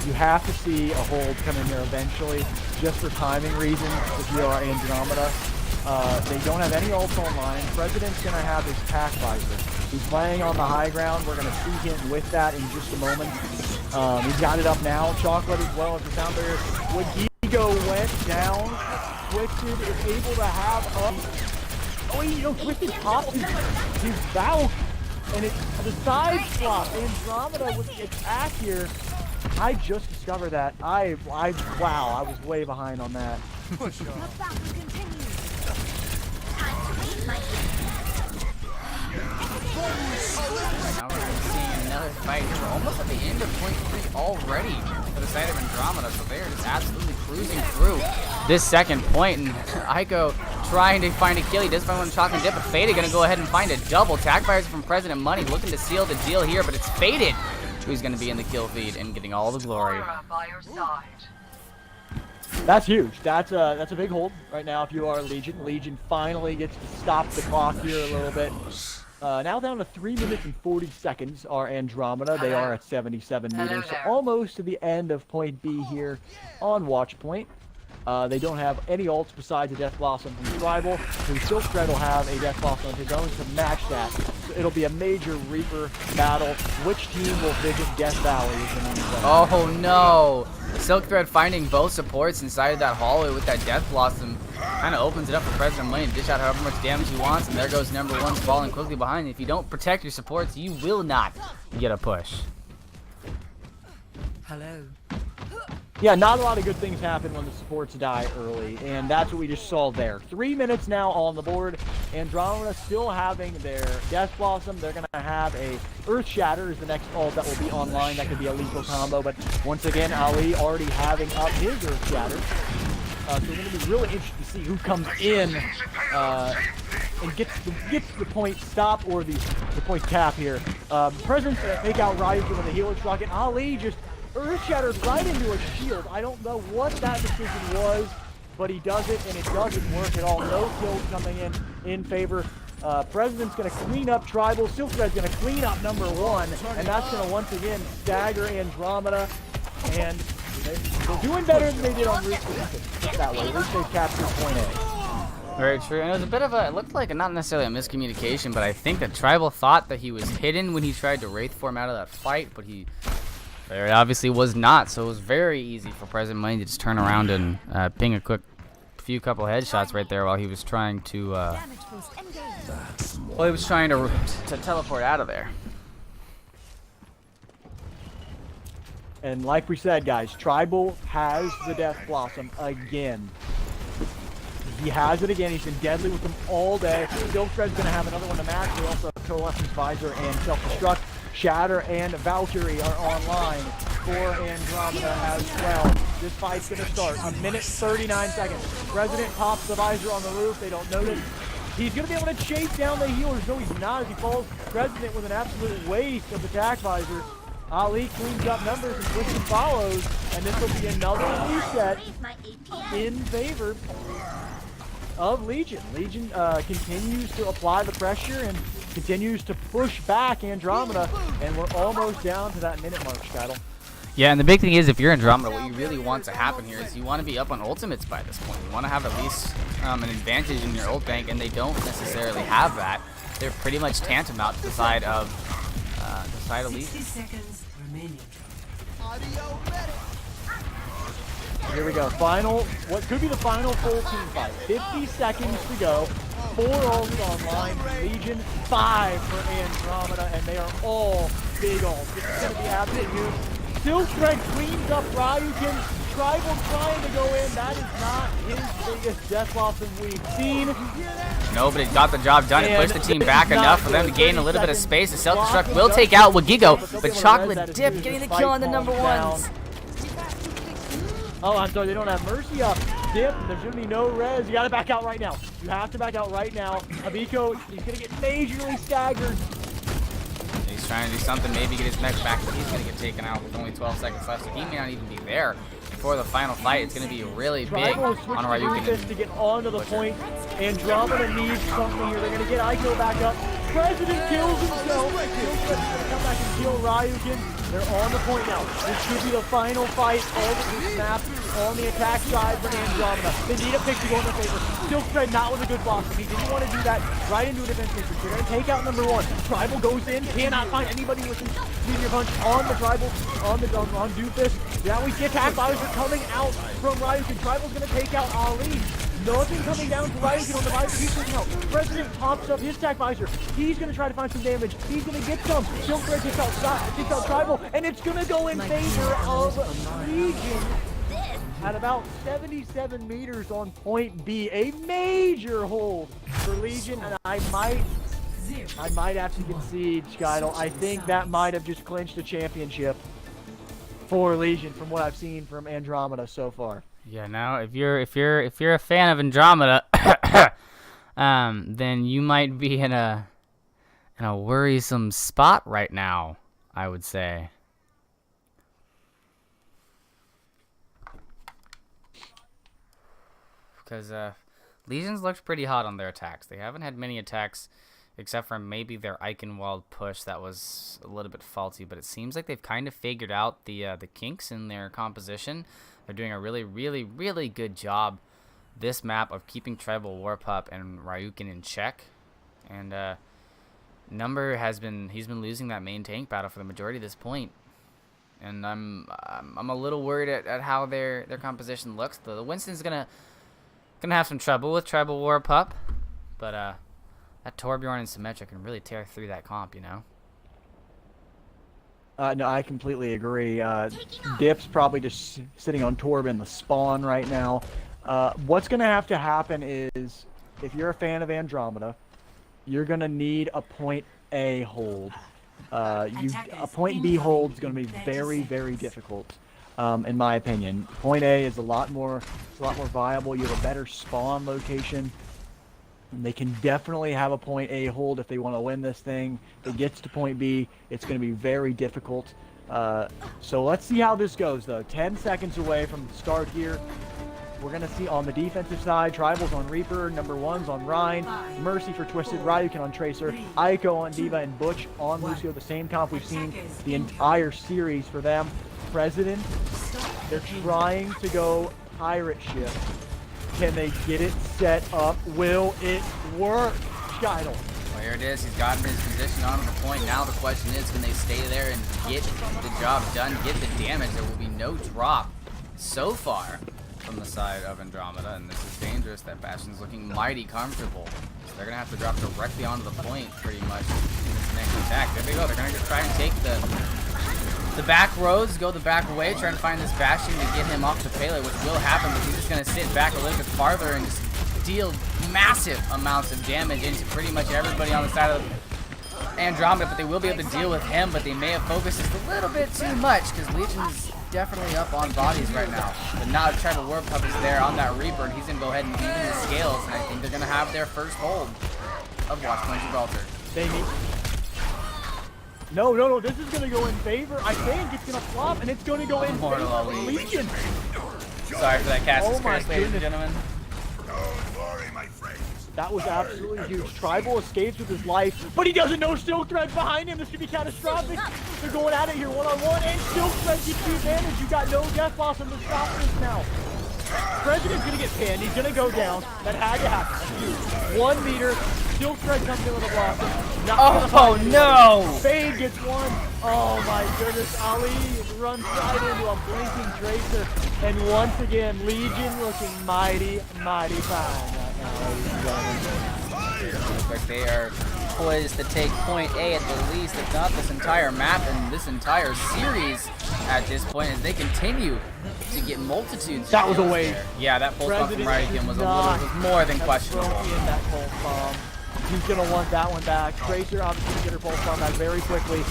You have to see a hold come in here eventually, just for timing reasons. If you are Andromeda, they don't have any ults online. President's gonna have his pack visor. He's playing on the high ground. We're gonna see him with that in just a moment. He's got it up now. Chocolate as well as the sound barrier. Ego went down. Twisted is able to have up. Oh, Twisted popped his Valk, and it's the side swap. Andromeda with the attack here. I just discovered that. Wow, I was way behind on that. Push on. Now we're seeing another fight here. We're almost at the end of point 3 already for the side of Andromeda, so they're just absolutely cruising through this second point. And Aiko trying to find a kill. He does find one Chalk and Dip, but Faded gonna go ahead and find a double. Tag fires from President Money, looking to seal the deal here, but it's Faded who's gonna be in the kill feed and getting all the glory. That's huge. That's a big hold right now if you are Legion. Legion finally gets to stop the clock here a little bit. Now down to 3 minutes and 40 seconds are Andromeda. They are at 77 meters, so almost to the end of point B here on watch point. They don't have any ults besides a Death Blossom from Tribal, who Silk Thread will have a Death Blossom of his own to match that. So it'll be a major Reaper battle. Which team will visit Death Valley is the name of that. Oh no! Silk Thread finding both supports inside of that hallway with that Death Blossom kind of opens it up for President Money to dish out however much damage he wants, and there goes number 1 falling quickly behind. If you don't protect your supports, you will not get a push. Hello. Yeah, not a lot of good things happen when the supports die early, and that's what we just saw there. 3 minutes now on the board. Andromeda still having their Death Blossom. They're going to have a Earth Shatter is the next ult that will be online. That could be a lethal combo, but once again, Ali already having up his Earth Shatter. So we're going to be really interested to see who comes in and gets the point stop or the point cap here. President's going to take out Ryuki when the healer struck, and Ali just Earth Shattered right into a shield. I don't know what that decision was, but he does it, and it doesn't work at all. No kills coming in favor. President's going to clean up Tribal. Silk Thread's going to clean up number 1, and that's going to once again stagger Andromeda. And they're doing better than they did on Route 6 that way. At least they captured point A. Very true. And it was a bit of it looked like not necessarily a miscommunication, but I think that Tribal thought that he was hidden when he tried to Wraith form out of that fight, but he very obviously was not. So it was very easy for President Money to just turn around and ping a couple headshots right there while he was trying to to teleport out of there. And like we said, guys, Tribal has the Death Blossom again. He has it again. He's been deadly with them all day. Silk Thread's going to have another one to match. We also have Coalescence Visor and Self-Destruct. Shatter and Valkyrie are online for Andromeda as well. this fight's gonna start. 1:39 seconds. President pops the visor on the roof. They don't notice. He's gonna be able to chase down the healers. No, he's not as he falls. President with an absolute waste of attack visor. Ali cleans up numbers and Twisted follows, and this will be another reset in favor of Legion. Legion continues to apply the pressure and continues to push back Andromeda, and we're almost down to that minute mark, Skytle. Yeah, and the big thing is, if you're Andromeda, what you really want to happen here is you want to be up on ultimates by this point. You want to have at least an advantage in your ult bank, and they don't necessarily have that. They're pretty much tantamount to the side of Legion. 60 seconds remaining. Here we go. Final, what could be the final full team fight. 50 seconds to go. 4 ults online for Legion, 5 for Andromeda, and they are all big ults. This is going to be absolute huge. Still Trent cleans up Ryukin. Tribal trying to go in. That is not his biggest death loss that we've seen. No, but it got the job done. It pushed the team back enough for them to gain a little bit of space. The self-destruct will take out Wagigo, but Chocolate Dip getting the kill on the number ones. Oh, I'm sorry, they don't have Mercy up. Dip, there's going to be no res. You got to back out right now. You have to back out right now. Abiko, he's going to get majorly staggered. He's trying to do something, maybe get his mech back, but he's going to get taken out with only 12 seconds left, so he may not even be there before the final fight. It's going to be really big on Ryukin. To get onto the point. Andromeda needs something here. They're going to get Aiko back up. President kills himself. President's going to come back and kill Ryukin. They're on the point now. This should be the final fight all of this map on the attack side for Andromeda. They need a pick to go in their favor. Silk Thread not with a good block. He didn't want to do that right into a defense matrix. They're going to take out number 1. Tribal goes in. Cannot find anybody with his meteor punch on the Tribal, on Doofus. Now we see attack visor coming out from Ryukin. Tribal's going to take out Ali. Nothing coming down to Ryukin on the visor. He's taking out. President pops up his attack visor. He's going to try to find some damage. He's going to get some. Silk Thread takes out Tribal, and it's going to go in favor of Legion at about 77 meters on point B. A major hold for Legion, and I might have to concede, Skytle. I think that might have just clinched a championship for Legion from what I've seen from Andromeda so far. Yeah, now if you're a fan of Andromeda, then you might be in a worrisome spot right now, I would say. Because Legions looks pretty hot on their attacks. They haven't had many attacks except for maybe their Eichenwald push that was a little bit faulty, but it seems like they've kind of figured out the kinks in their composition. They're doing a really, really, really good job this map of keeping Tribal Warpup and Ryukin in check. And Number he's been losing that main tank battle for the majority of this point. And I'm a little worried at how their composition looks. The Winston's gonna have some trouble with Tribal Warpup, but that Torbjorn and Symmetra can really tear through that comp, you know. No, I completely agree. Dip's probably just sitting on Torb in the spawn right now. What's going to have to happen is, if you're a fan of Andromeda, you're going to need a point A hold. A point B hold is going to be very, very difficult, in my opinion. Point A is a lot more viable. You have a better spawn location. And they can definitely have a point A hold if they want to win this thing. If it gets to point B, it's going to be very difficult. So let's see how this goes, though. 10 seconds away from the start here. We're going to see on the defensive side, Tribals on Reaper, number 1's on Rhine, Mercy for Twisted, Ryukin on Tracer, Aiko on Diva, and Butch on Lucio. The same comp we've seen the entire series for them. President, they're trying to go pirate ship. Can they get it set up? Will it work? Skytle. Well, here it is. He's gotten his position onto the point. Now the question is, can they stay there and get the job done, get the damage? There will be no drop so far from the side of Andromeda, and this is dangerous. That Bastion's looking mighty comfortable. So they're going to have to drop directly onto the point pretty much in this next attack. There they go. They're going to try and take the back roads, go the back way, trying to find this Bastion to get him off the payload, which will happen, but he's just going to sit back a little bit farther and just deal massive amounts of damage into pretty much everybody on the side of Andromeda, but they will be able to deal with him, but they may have focused just a little bit too much because Legion's definitely up on bodies right now. But now Tribal War Pup is there on that Reaper, and he's going to go ahead and even the scales, and I think they're going to have their first hold of Watchpoint Gibraltar. They need... No, this is going to go in favor. I think it's going to flop, and it's going to go in favor of Legion. Sorry for that cast Oh my curse, ladies and goodness. gentlemen. Don't worry, my friends. That was absolutely huge. Tribal escapes with his life, but he doesn't know Silk Thread's behind him. This could be catastrophic. They're going at it here one-on-one, and Silk Thread gets the advantage. You got no Death Blossom to stop this now. President's gonna get pinned. He's gonna go down. That had to happen. That's huge. 1 meter. Silk Thread comes in with a blossom. Oh no! Fade gets one. Oh my goodness. Ali runs right into a blinking Tracer. And once again, Legion looking mighty, mighty fine right now, ladies and gentlemen. Looks like they are poised to take point A at the least, if not this entire map and this entire series at this point as they continue to get multitudes. That was a kills waste. there. Yeah, that pulse bomb from Ryukin was more than questionable. In that pulse bomb. He's gonna want that one back. Tracer obviously gonna get her pulse bomb back very quickly.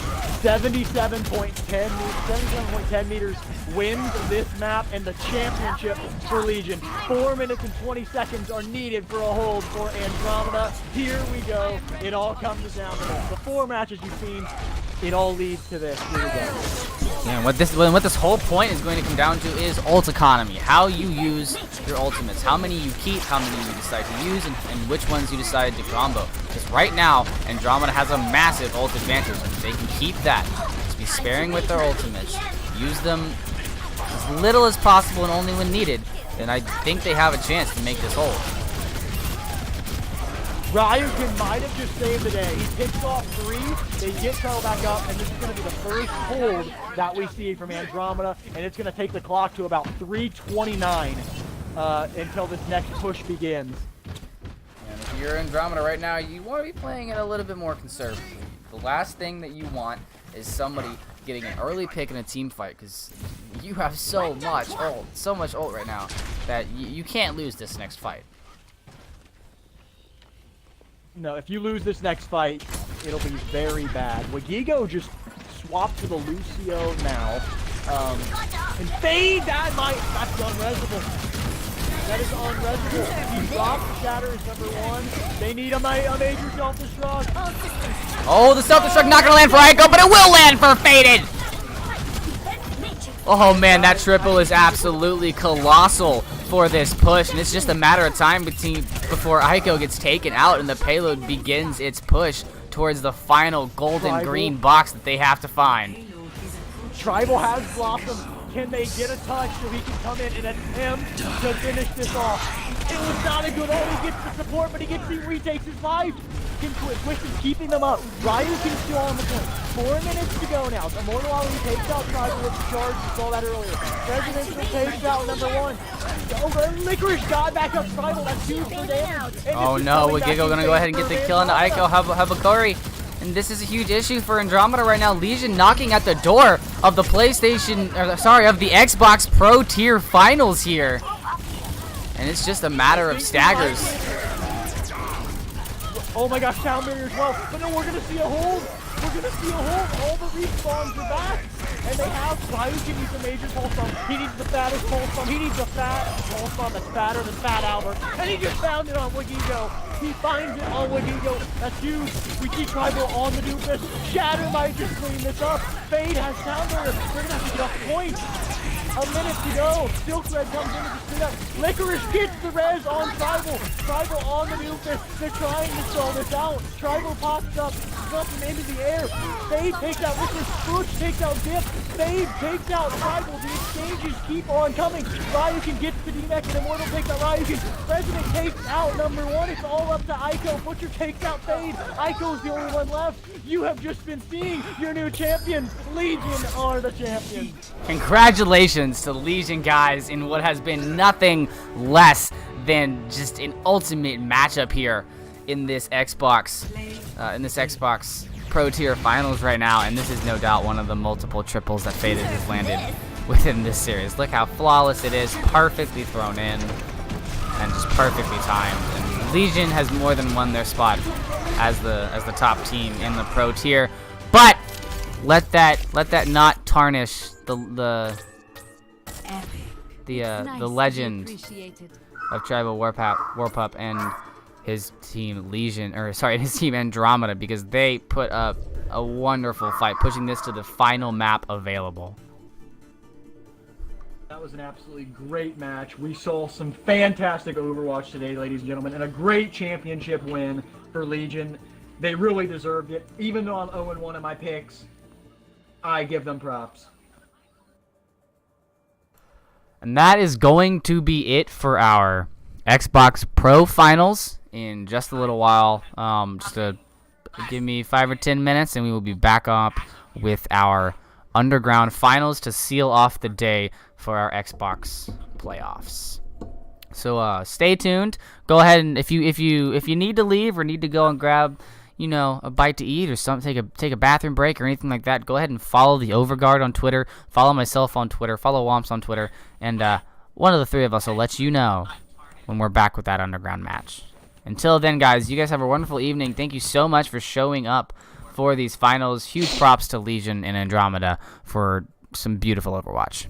77.10 meters wins this map and the championship for Legion. 4 minutes and 20 seconds are needed for a hold for Andromeda. Here we go. It all comes down to this. The 4 matches you've seen, it all leads to this. Here we go. Yeah, what this whole point is going to come down to is ult economy. How you use your ultimates. How many you keep, how many you decide to use, and which ones you decide to combo. Because right now, Andromeda has a massive ult advantage. They can keep that. Just be sparing with their ultimates. Use them as little as possible and only when needed. And I think they have a chance to make this hold. Ryukin might have just saved the day. He picks off 3, they get Tribal back up, and this is going to be the first hold that we see from Andromeda, and it's going to take the clock to about 3:29 until this next push begins. And if you're Andromeda right now, you want to be playing it a little bit more conservatively. The last thing that you want is somebody getting an early pick in a team fight, because you have so much ult right now that you can't lose this next fight. No, if you lose this next fight, it'll be very bad. Wagigo just swapped to the Lucio now. And Fade, that's unresable. That is unresable. He dropped Shatter is #1. They need a major self-destruct. Oh, the self-destruct not going to land for Aiko, but it will land for Faded! Oh man, that triple is absolutely colossal for this push, and it's just a matter of time before Aiko gets taken out and the payload begins its push towards the final golden green box that they have to find. Tribal has Blossom. Can they get a touch so he can come in and attempt to finish this off? It was not a good ult. He gets the support, but he retakes his life. Twist is keeping them up. Ryukin's still on the point. 4 minutes to go now. Immortal Ali takes out Tribal with the charge. We saw that earlier. Presidential takes out #1. Oh, Licorice got back up Tribal. That's 2 for damage. Oh no, Wagigo gonna go ahead and get the kill on the Aiko Habakori. And this is a huge issue for Andromeda right now. Legion knocking at the door of the of the Xbox Pro Tier Finals here. And it's just a matter of staggers. Oh my gosh, Sound Barrier as well. But no, we're going to see a hold. We're going to see a hold. All the respawns are back. And they have Ryukin needs a major pulse bomb. He needs the fattest pulse bomb. He needs a fat pulse bomb that's fatter than Fat Albert. And he just found it on Wagigo. He finds it on Wagigo. That's huge. We see Tribal on the doofus. Shatter might just clean this up. Fade has Sound Barrier. They're going to have to get off point. A minute to go. Silk Red comes in to spin up. Licorice gets the res on Tribal. Tribal on the doofus. They're trying to stall this out. Tribal pops up. Jumps him into the air. Fade takes out Licorice. Butch takes out Dip. Fade takes out Tribal. The exchanges keep on coming. Ryukin gets the D-Mech and Immortal takes out Ryukin. President takes out #1. It's all up to Aiko. Butcher takes out Fade. Aiko's the only one left. You have just been seeing your new champions. Legion are the champions. Congratulations to Legion, guys, in what has been nothing less than just an ultimate matchup here in this Xbox Pro Tier Finals right now, and this is no doubt one of the multiple triples that Faded has landed within this series. Look how flawless it is, perfectly thrown in, and just perfectly timed. And Legion has more than won their spot as the top team in the pro tier, but let that not tarnish the legend of Tribal Warpup and his team Legion, or sorry, his team Andrometa, because they put up a wonderful fight, pushing this to the final map available. That was an absolutely great match. We saw some fantastic Overwatch today, ladies and gentlemen, and a great championship win for Legion. They really deserved it. Even though I'm 0-1 in my picks, I give them props. And that is going to be it for our Xbox Pro Finals in just a little while. Give me 5 or 10 minutes, and we will be back up with our Underground Finals to seal off the day for our Xbox playoffs. So stay tuned. Go ahead and if you need to leave or need to go and grab, a bite to eat or something, take a bathroom break or anything like that, go ahead and follow the Overguard on Twitter, follow myself on Twitter, follow Womps on Twitter, and one of the three of us will let you know when we're back with that Underground match. Until then, guys, you guys have a wonderful evening. Thank you so much for showing up for these finals. Huge props to Legion and Andromeda for some beautiful Overwatch.